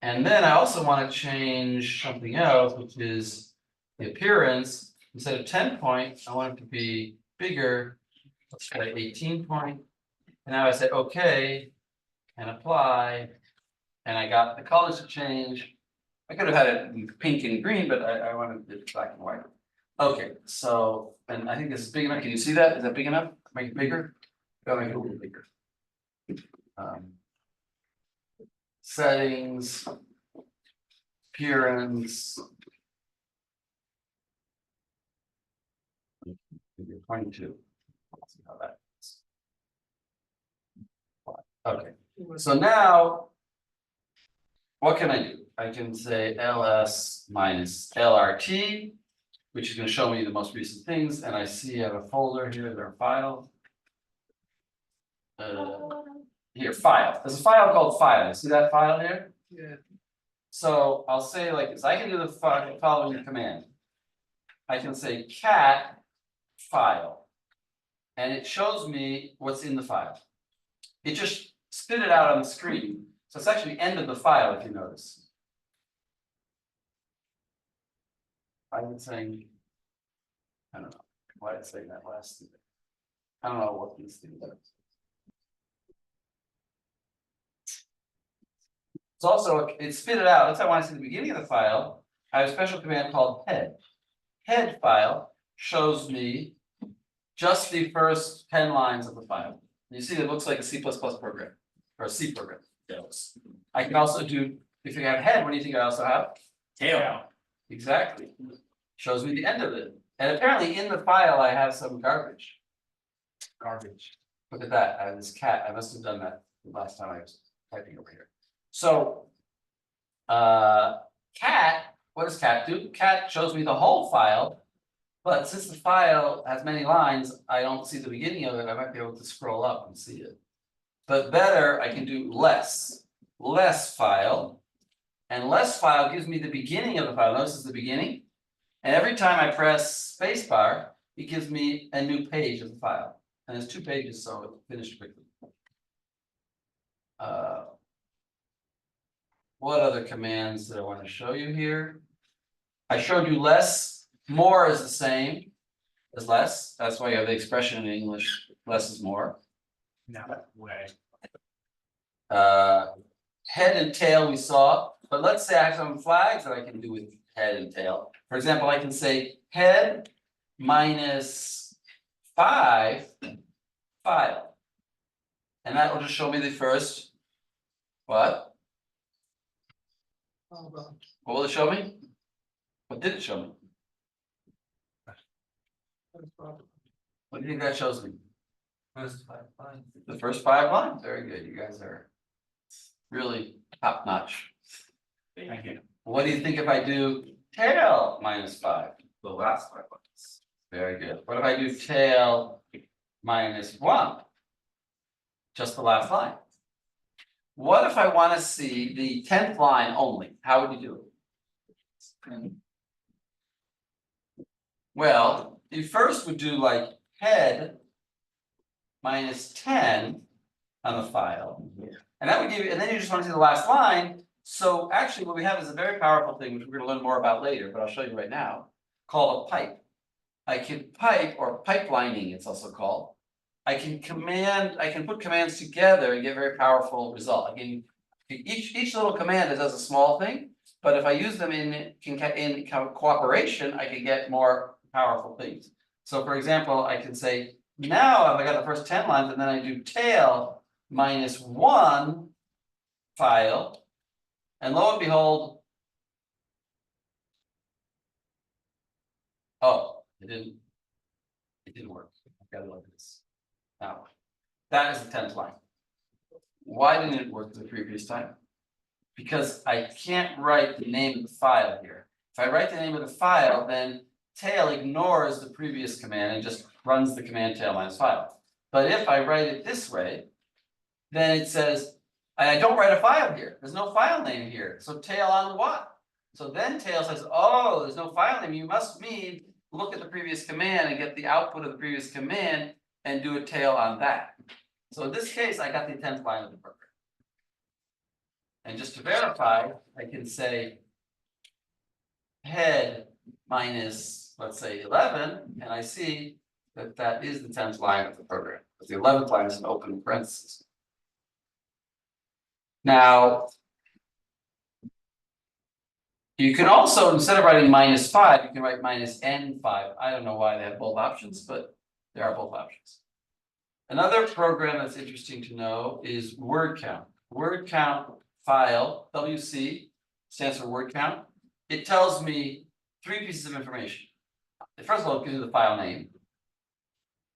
And then I also want to change something else, which is the appearance, instead of 10 point, I want it to be bigger. Let's try 18 point. And now I say, okay, and apply, and I got the colors to change. I could have had it in pink and green, but I wanted it black and white. Okay, so, and I think this is big enough. Can you see that? Is that big enough? Make it bigger? Gotta make it a little bigger. Settings. Appearance. 22. Let's see how that is. Okay, so now. What can I do? I can say ls minus lrt, which is going to show me the most recent things, and I see I have a folder here, there are files. Here, file. There's a file called file. You see that file here? Yeah. So I'll say like this. I can do the following command. I can say cat file, and it shows me what's in the file. It just spit it out on the screen. So it's actually the end of the file, if you notice. I was saying, I don't know why it's saying that last thing. I don't know what these things are. It's also, it spit it out. That's why when I see the beginning of the file, I have a special command called head. Head file shows me just the first 10 lines of the file. You see, it looks like a C++ program or a C program. I can also do, if you have head, what do you think I also have? Tail. Exactly. Shows me the end of it. And apparently in the file, I have some garbage. Garbage. Look at that. I have this cat. I must have done that the last time I was typing over here. So, cat, what does cat do? Cat shows me the whole file. But since the file has many lines, I don't see the beginning of it. I might be able to scroll up and see it. But better, I can do less file, and less file gives me the beginning of the file. Notice it's the beginning, and every time I press spacebar, it gives me a new page of the file, and there's 2 pages, so it finished quickly. What other commands that I want to show you here? I showed you less. More is the same as less. That's why you have the expression in English, less is more. No way. Head and tail we saw, but let's say I have some flags that I can do with head and tail. For example, I can say head minus 5 file. And that will just show me the first, what? What will it show me? What did it show me? What do you think that shows me? First 5 lines. The first 5 lines. Very good. You guys are really top notch. Thank you. What do you think if I do tail minus 5? The last 5 lines. Very good. What if I do tail minus 1? Just the last line. What if I want to see the 10th line only? How would you do it? Well, you first would do like head minus 10 on the file. And that would give you, and then you just want to see the last line. So actually what we have is a very powerful thing, which we're going to learn more about later, but I'll show you right now, called a pipe. I can pipe, or pipelining it's also called. I can put commands together and get very powerful result. Again, each little command does a small thing, but if I use them in cooperation, I can get more powerful things. So for example, I can say, now if I got the first 10 lines and then I do tail minus 1 file, and lo and behold, oh, it didn't work. I've got to look at this. Now, that is the 10th line. Why didn't it work the previous time? Because I can't write the name of the file here. If I write the name of the file, then tail ignores the previous command and just runs the command tail minus file. But if I write it this way, then it says, I don't write a file here. There's no file name here. So tail on what? So then tail says, oh, there's no file name. You must mean look at the previous command and get the output of the previous command and do a tail on that. So in this case, I got the 10th line of the program. And just to verify, I can say head minus, let's say 11, and I see that that is the 10th line of the program, because the 11th line is an open parenthesis. Now, you can also, instead of writing -5, you can write -n5. I don't know why they have both options, but there are both options. Another program that's interesting to know is word count. Word count file, WC, stands for word count. It tells me 3 pieces of information. First of all, it gives me the file name.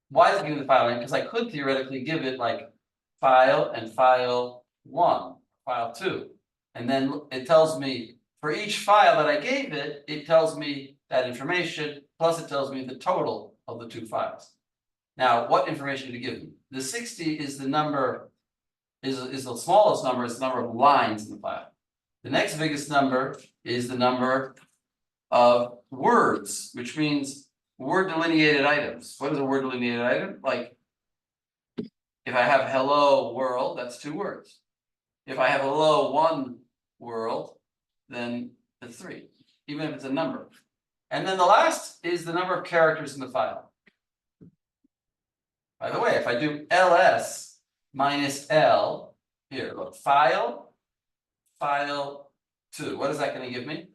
Why does it give me the file name? Because I could theoretically give it like file and file 1, file 2. And then it tells me for each file that I gave it, it tells me that information, plus it tells me the total of the 2 files. Now, what information did it give me? The 60 is the number, is the smallest number, it's the number of lines in the file. The next biggest number is the number of words, which means word delineated items. What is a word delineated item? Like, if I have hello world, that's 2 words. If I have hello 1 world, then it's 3, even if it's a number. And then the last is the number of characters in the file. By the way, if I do ls minus l, here, look, file 2, what is that going to give me?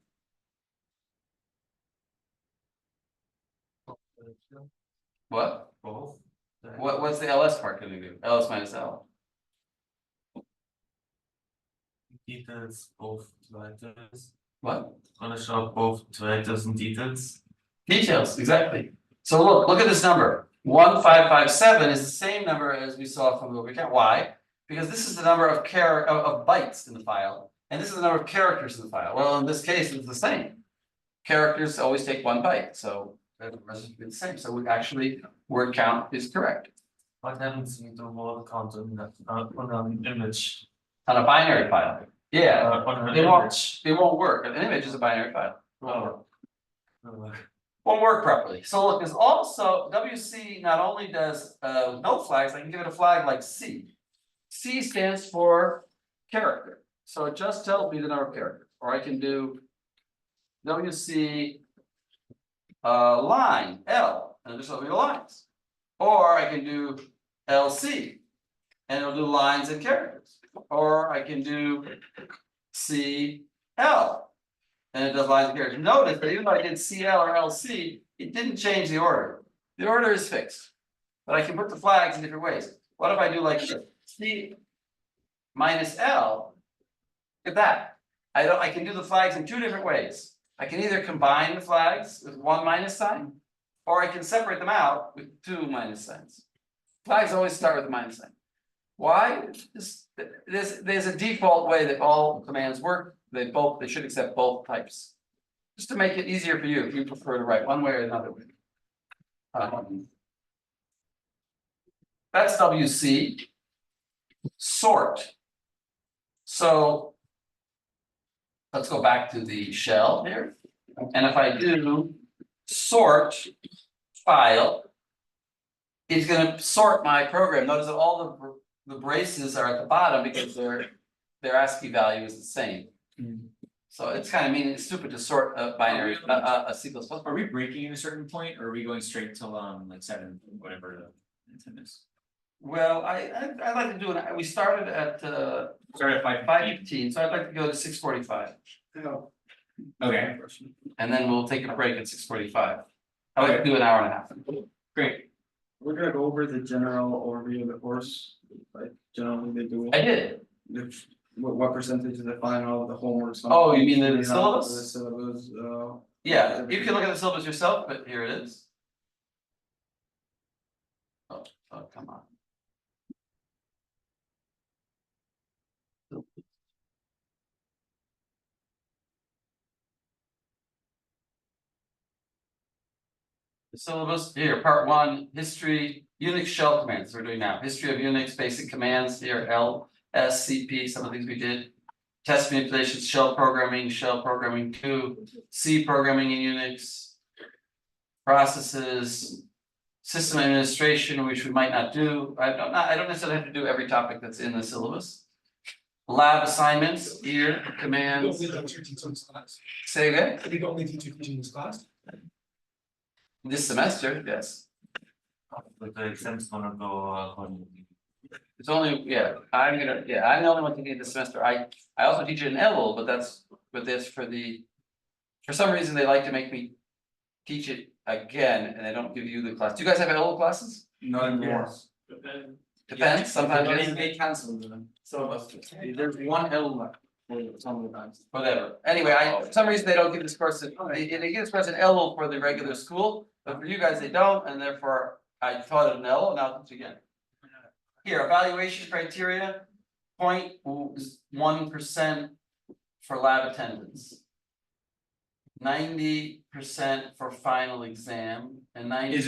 What? Both. What's the ls part going to do? Ls minus l. Details, both writers. What? Gonna show both writers and details. Details, exactly. So look at this number. 1557 is the same number as we saw from the word count. Why? Because this is the number of bytes in the file, and this is the number of characters in the file. Well, in this case, it's the same. Characters always take 1 byte, so the rest is the same. So we actually, word count is correct. What happens with the word count on an image? On a binary file. Yeah, On an it image. won't work. An image is a binary file. It won't work. Oh. Won't work properly. So look, there's also WC not only does no flags, I can give it a flag like C. C stands for character. So it just tells me the number of characters. Or I can do WC line L, and it'll just tell me the lines. Or I can do LC, and it'll do lines and characters. Or I can do CL, and it does lines and characters. Notice that even though I did CL or LC, it didn't change the order. The order is fixed, but I can put the flags in different ways. What if I do like C minus L? Look at that. I can do the flags in 2 different ways. I can either combine the flags with 1 minus sign, or I can separate them out with 2 minus signs. Flags always start with a minus sign. Why? There's a default way that all commands work. They should accept both types. Just to make it easier for you, if you prefer to write one way or another way. That's WC. Sort. So let's go back to the shell here. And if I do sort file, it's going to sort my program. Notice that all the braces are at the bottom because their ASCII value is the same. So it's kind of mean it's stupid to sort a binary, a C++. Are we breaking at a certain point, or are we going straight till like 7, whatever the intent is? Well, I like to do it. We started at Start at 5:15. so I'd like to go to 6:45, Okay, and then we'll take a break at 6:45. I like to do an hour and a half. great. We're gonna go over the general overview of the course, like generally they do. I did. What percentage of the final, the homework. Oh, you mean the The syllabus? syllabus, Yeah, you can look at the syllabus yourself, but here it is. Oh, come on. The syllabus here, part 1, history, Unix shell commands. We're doing now history of Unix basic commands here, L, S, CP, some of the things we did. Test manipulations, shell programming 2, C programming in Unix, processes, system administration, which we might not do. I don't necessarily have to do every topic that's in the syllabus. Lab assignments here, commands. We don't need to teach in this class. Say again? We don't need to teach in this class. This semester, yes. But the exams gonna go according. It's only, yeah, I'm the only one taking it this semester. I also teach it in Elul, but that's for some reason, they like to make me teach it again, and they don't give you the class. Do you guys have Elul classes? Not anymore. Depends, sometimes They yes, they canceled them, some of us, there's one L left for some of the times. whatever. Anyway, for some reason, they don't give this course, they give this course in Elul for the regular school, but for you guys, they don't, and therefore I taught it in Elul, and I'll teach again. Here, evaluation criteria, 0.1% for lab attendance. 90% for final exam and 90. Is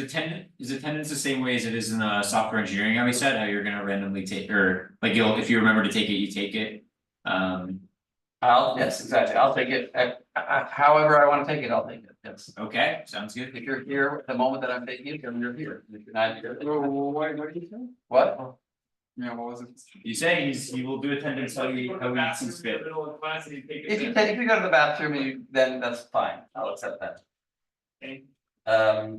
attendance the same way as it is in software engineering, how we said, how you're gonna randomly take, or like if you remember to take it, you take it? Yes, exactly, I'll take it, however I wanna take it, I'll take it, yes. Okay, sounds good. If you're here at the moment that I'm taking it, then you're here, if you're not, you're. What did you say? What? Yeah, what was it? You say he will do attendance how he sees fit. If you go to the bathroom, then that's fine, I'll accept that. Have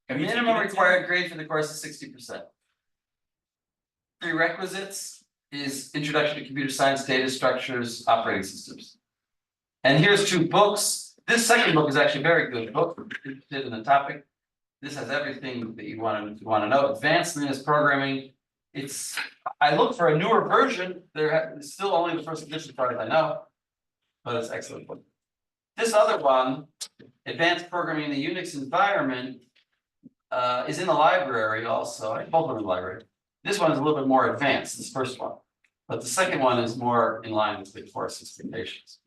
you Minimum taken it, required grade for the course is 60%. Prerequisites is Introduction to Computer Science, Data Structures, Operating Systems. And here's 2 books. This second book is actually a very good book, if you're interested in the topic. This has everything that you want to know. Advanced Linux Programming. I look for a newer version. It's still only the first edition, as far as I know, but it's excellent book. This other one, Advanced Programming in the Unix Environment, is in the library also. I both are in the library. This one is a little bit more advanced, this first one, but the second one is more in line with the course expectations.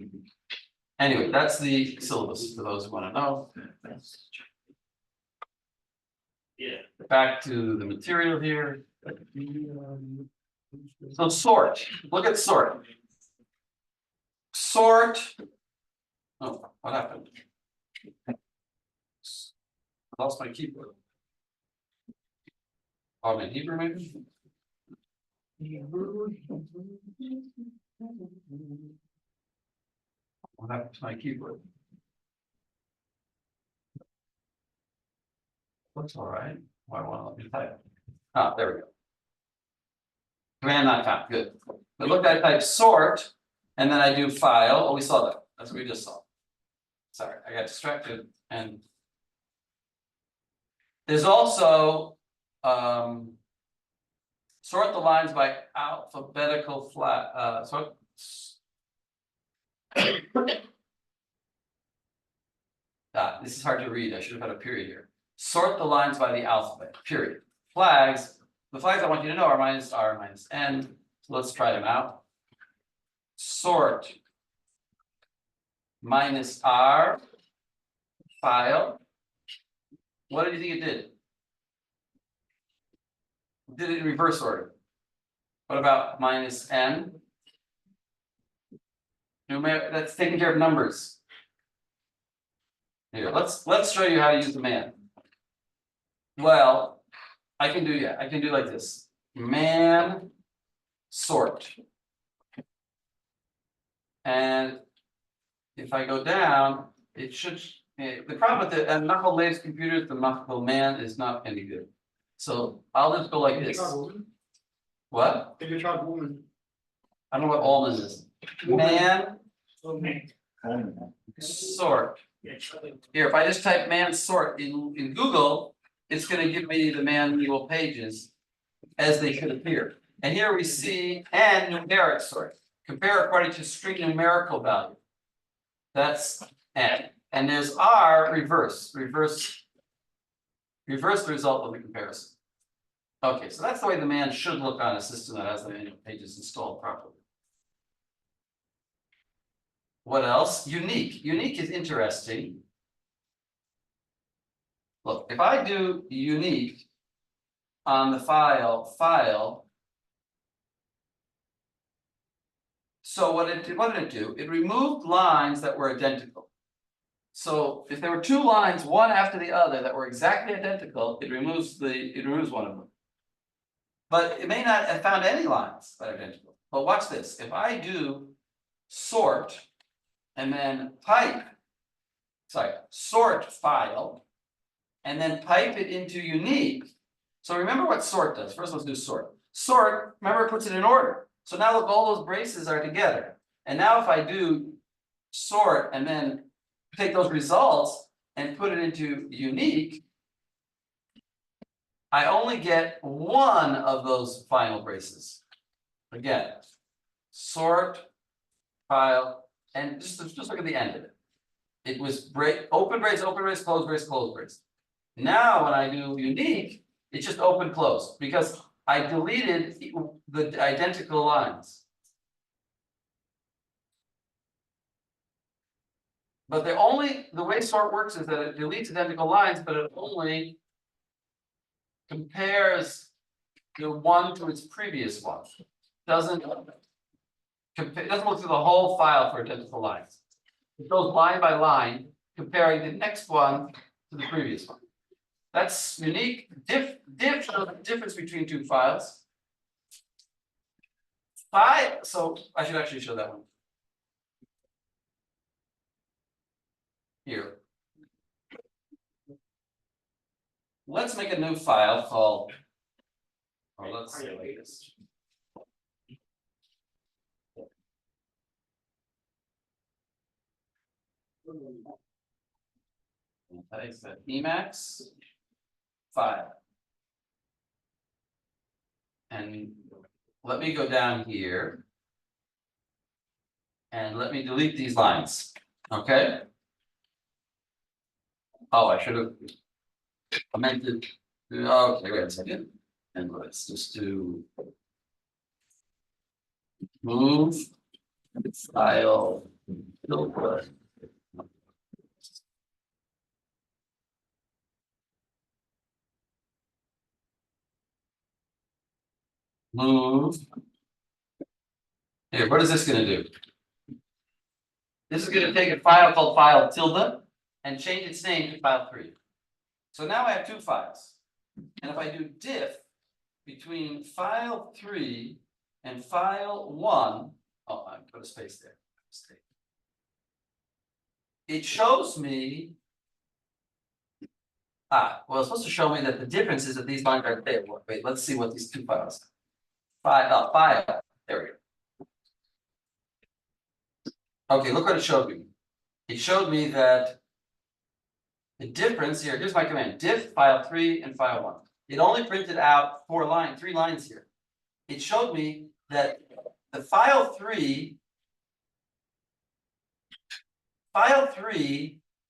Anyway, that's the syllabus for those who want to know. Yeah. Back to the material here. So sort, look at sort. Sort. Oh, what happened? I lost my keyboard. Oh, in Hebrew maybe? What happened to my keyboard? Looks all right. Why won't it let me type? Ah, there we go. Command not found, good. But look, I type sort, and then I do file. Oh, we saw that. That's what we just saw. Sorry, I got distracted. And there's also sort the lines by alphabetical sort. This is hard to read. I should have had a period here. Sort the lines by the alphabet, period. Flags, the flags I want you to know are minus R, minus N. So let's try them out. Sort minus R, file. What did you think it did? It did it in reverse order. What about minus N? That's taking care of numbers. Here, let's show you how to use the man. Well, I can do like this. Man sort. And if I go down, it should, the problem with the knuckle latest computers, the knuckle man is not any good. So I'll just go like this. What? If you try woman. I don't know what almond is. Man sort. Here, if I just type man sort in Google, it's gonna give me the manual pages as they should appear. And here we see and numeric sort. Compare according to string numerical value. That's N. And there's R reverse the result of the comparison. Okay, so that's the way the man should look on a system that has the manual pages installed properly. What else? Unique. Unique is interesting. Look, if I do unique on the file. So what did it do? It removed lines that were identical. So if there were 2 lines, one after the other, that were exactly identical, it removes one of them. But it may not have found any lines that are identical. But watch this. If I do sort and then sort file, and then pipe it into unique. So remember what sort does. First, let's do sort. Sort, remember, it puts it in order. So now look, all those braces are together. And now if I do sort and then take those results and put it into unique, I only get one of those final braces. Again, sort, file, and just look at the end of it. It was break, open brace, close brace, close brace. Now when I do unique, it's just open, close, because I deleted the identical lines. But the way sort works is that it deletes identical lines, but it only compares the one to its previous one. Doesn't look through the whole file for identical lines. It goes line by line, comparing the next one to the previous one. That's unique. Diff shows the difference between two files. So I should actually show that one. Here. Let's make a new file called, or let's say like this. Okay, so Emacs file. And let me go down here. And let me delete these lines, okay? Oh, I should have amended. Okay, wait a second. And let's just do move file filter. Move. Here, what is this gonna do? This is gonna take a file called file tilde and change its name to file 3. So now I have two files. And if I do diff between file 3 and file 1, oh, I put a space there. Mistake. It shows me. Well, it's supposed to show me that the difference is that these lines are there. Wait, let's see what these two files. File, there we go. Okay, look what it showed me. It showed me that the difference here, here's my command, diff file 3 and file 1. It only printed out 3 lines here. It showed me that the file 3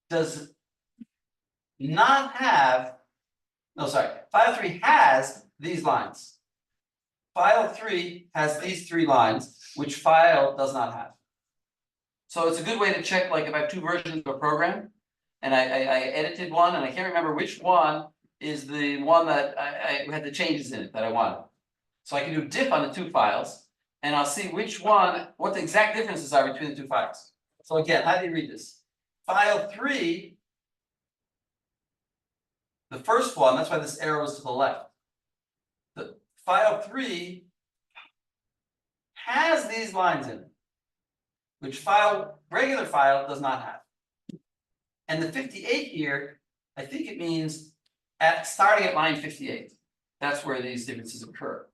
does not have, file 3 has these lines. File 3 has these 3 lines, which file does not have. So it's a good way to check, like if I have 2 versions of a program, and I edited one, and I can't remember which one is the one that I had the changes in it that I wanted. So I can do diff on the 2 files, and I'll see which one, what the exact differences are between the 2 files. So again, how do you read this? File 3, the first one, that's why this arrow is to the left. The file 3 has these lines in it, which regular file does not have. And the 58 here, I think it means starting at line 58. That's where these differences occur.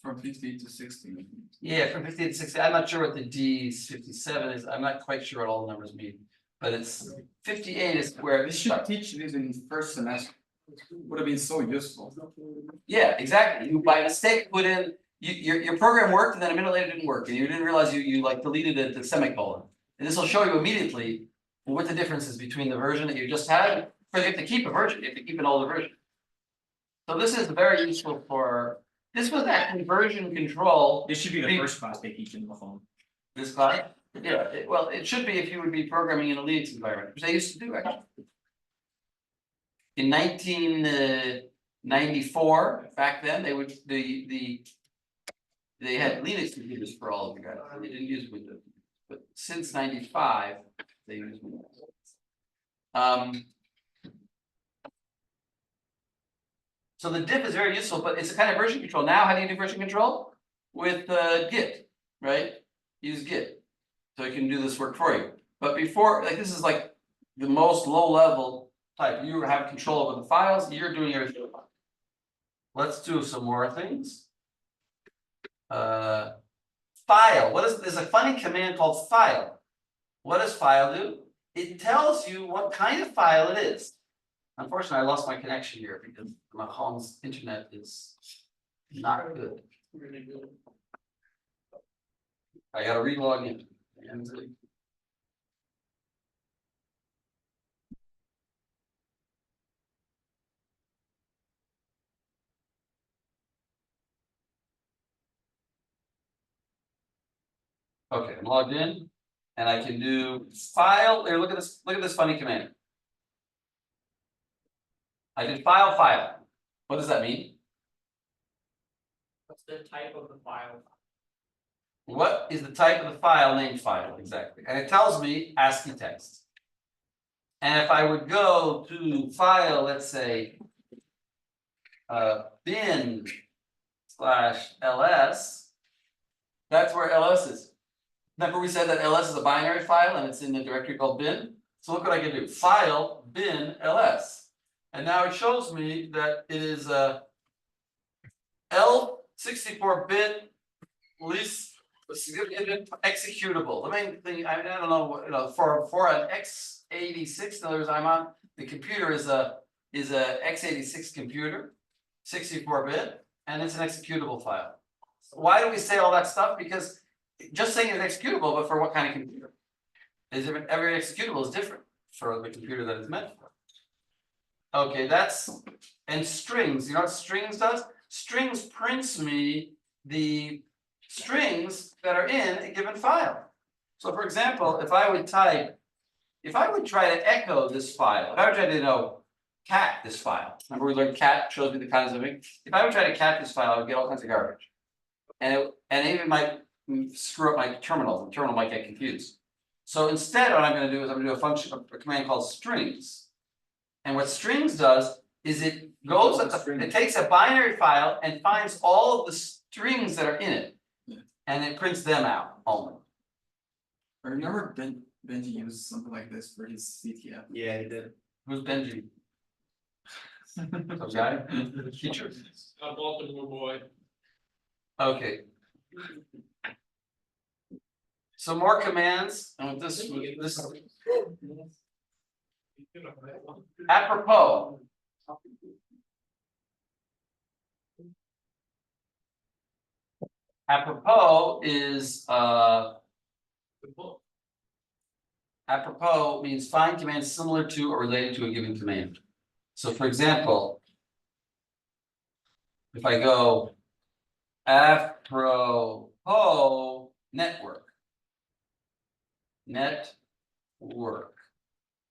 From 50 to 60. Yeah, from 58 to 60. I'm not sure what the D57 is. I'm not quite sure what all the numbers mean. But it's 58 is where We it should starts. teach this in first semester. Would have been so useful. Yeah, exactly. You by mistake put in your program worked and then a minute later it didn't work, and you didn't realize you like deleted the semicolon. And this will show you immediately what the difference is between the version that you just had. Because you have to keep a version, you have to keep an older version. So this is very useful for. This was actually version control. This should be the first class they teach in the phone. This class? Yeah, well, it should be if you would be programming in a Linux environment, which they used to do actually. In 1994, back then, they would they had Linux computers for all of you guys. They didn't use Windows, but since 95, they use Windows. So the diff is very useful, but it's a kind of version control. Now, how do you do version control? With Git, right? Use Git. So it can do this work for you. But before, like this is like the most low level type, you have control over the files, you're doing everything. Let's do some more things. File, there's a funny command called file. What does file do? It tells you what kind of file it is. Unfortunately, I lost my connection here because my home's internet is not good. Really good. I gotta re-log in. Okay, I'm logged in and I can do file, here, look at this funny command. I did file. What does that mean? What's the type of the file? What is the type of the file named file, exactly? And it tells me ASCII text. And if I would go to file, let's say, bin/ls, that's where ls is. Remember we said that ls is a binary file and it's in the directory called bin? So look what I can do, file bin ls. And now it shows me that it is a L64-bit least significant executable. The main thing, I don't know, for an x86, in other words, I'm on, the computer is a x86 computer, 64-bit, and it's an executable file. Why do we say all that stuff? Because just saying it's executable, but for what kind of computer? Is different, every executable is different for the computer that it's meant for. Okay, and strings, you know what strings does? Strings prints me the strings that are in a given file. So for example, if I would try to echo this file, if I would try to cat this file, remember we learned cat shows me the kinds of things. If I would try to cat this file, I would get all kinds of garbage. And it even might screw up my terminal. The terminal might get confused. So instead, what I'm going to do is I'm going to do a command called strings. And what strings does is it takes a binary file and finds all of the strings that are in it, and it prints them out only. I remember Benji used something like this for his CTF. Yeah, he did. Who's Benji? Some guy? Teacher? A Baltimore boy. Okay. Some more commands, and with this apropos. Apropos is apropos means find commands similar to or related to a given command. So for example, if I go apropos network.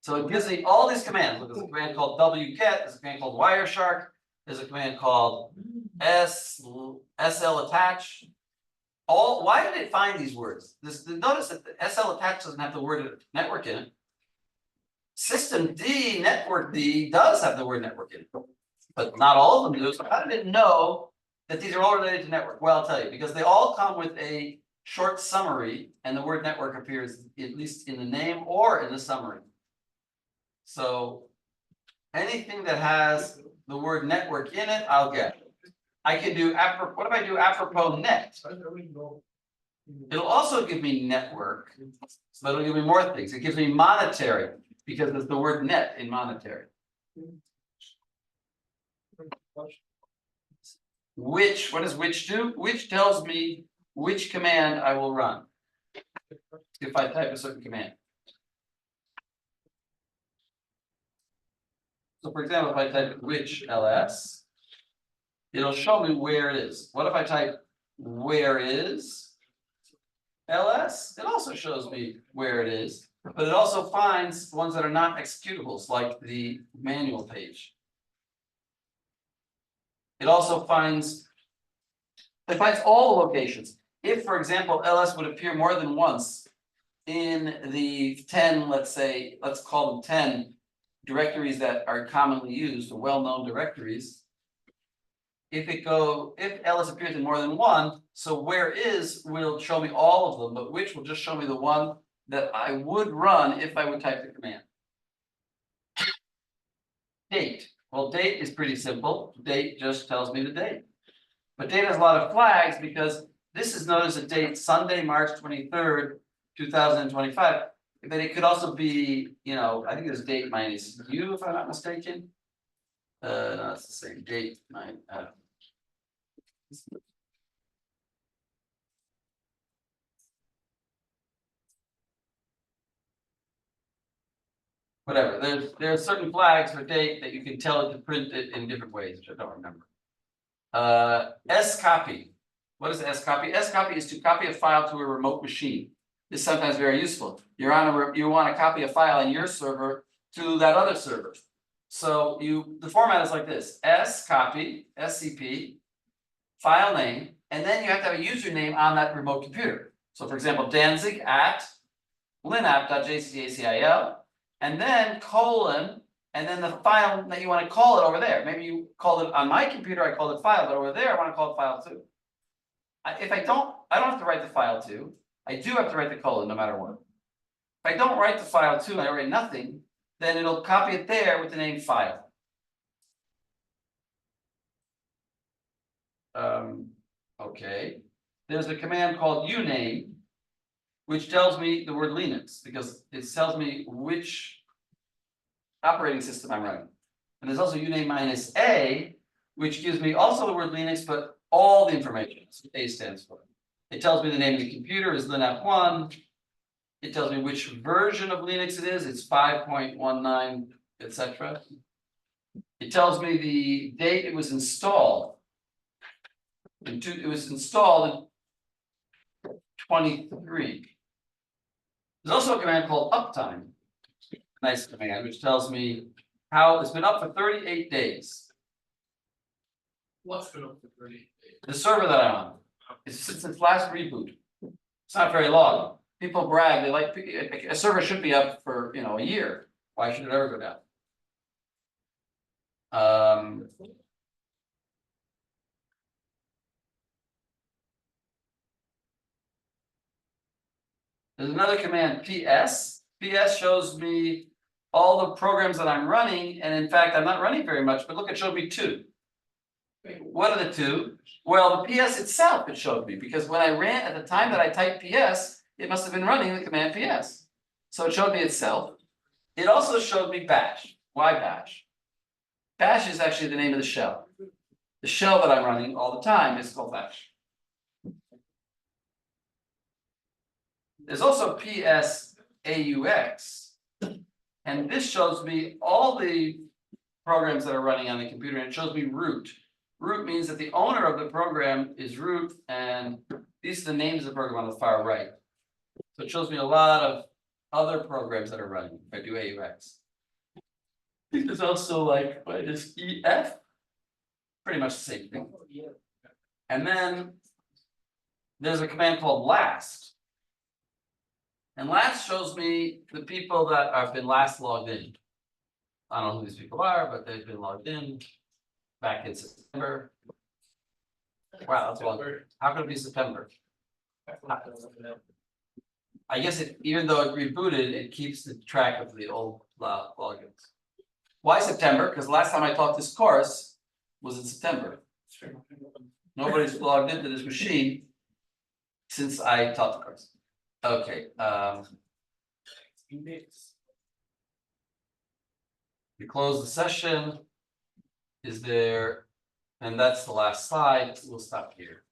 So it gives me all these commands. Look, there's a command called wget, there's a command called wireshark, there's a command called sl attach. Why did it find these words? Notice that the SL attach doesn't have the word network in it. Systemd network D does have the word network in it, but not all of them do. So how did it know that these are all related to network? Well, I'll tell you, because they all come with a short summary, and the word network appears at least in the name or in the summary. So anything that has the word network in it, I'll get. I can do what if I do apropos net? It'll also give me network, but it'll give me more things. It gives me monetary because there's the word net in monetary. Which, what does which do? Which tells me which command I will run if I type a certain command. So for example, if I type which ls, it'll show me where it is. What if I type where is ls? It also shows me where it is, but it also finds ones that are not executables, like the manual page. It also finds all the locations. If, for example, ls would appear more than once in the 10, let's call them 10 directories that are commonly used, or well-known directories. If ls appears in more than one, so where is will show me all of them, but which will just show me the one that I would run if I would type the command. date. Well, date is pretty simple. Date just tells me the date. But date has a lot of flags because this is known as a date Sunday, March 23rd, 2025. But it could also be, you know, I think there's date minus U if I'm not mistaken. No, it's the same date, whatever, there are certain flags for date that you can tell it to print it in different ways, which I don't remember. S copy. What is S copy? S copy is to copy a file to a remote machine. This is sometimes very useful. You're on you want to copy a file on your server to that other server. So the format is like this: S copy, SCP, file name, and then you have to have a username on that remote computer. So for example, Danzig at linapp.jccacil, and then colon, and then the file that you want to call it over there. Maybe you called it on my computer, I called it file, but over there I want to call it file 2. If I don't have to write the file 2. I do have to write the colon no matter what. If I don't write the file 2 and I write nothing, then it'll copy it there with the name file. Okay, there's a command called uname, which tells me the word Linux because it tells me which operating system I'm running. And there's also uname minus A, which gives me also the word Linux, but all the information. That's what A stands for. It tells me the name of the computer is linapp1. It tells me which version of Linux it is. It's 5.19, etc. It tells me the date it was installed. It was installed in 23. There's also a command called uptime. Nice command, which tells me how it's been up for 38 days. What's been up for 30 days? The server that I'm on. It's since its last reboot. It's not very long. People brag, they like, a server should be up for, you know, a year. Why should it ever go down? There's another command, PS. PS shows me all the programs that I'm running, and in fact, I'm not running very much, but look, it showed me 2. What are the 2? Well, the PS itself it showed me, because when I ran, at the time that I typed PS, it must have been running the command PS. So it showed me itself. It also showed me bash. Why bash? Bash is actually the name of the shell. The shell that I'm running all the time is called bash. There's also PSAUX, and this shows me all the programs that are running on the computer, and it shows me root. Root means that the owner of the program is root, and these are the names of the program on the far right. So it shows me a lot of other programs that are running if I do AUX. I think there's also like, what is EF? Pretty much the same thing. And then there's a command called last. And last shows me the people that have been last logged in. I don't know who these people are, but they've been logged in back in September. Wow, that's long. How could it be September? I guess even though it rebooted, it keeps the track of the old logins. Why September? Because last time I taught this course was in September. Nobody's logged into this machine since I taught the course. Okay. We close the session. Is there, and that's the last slide. We'll stop here.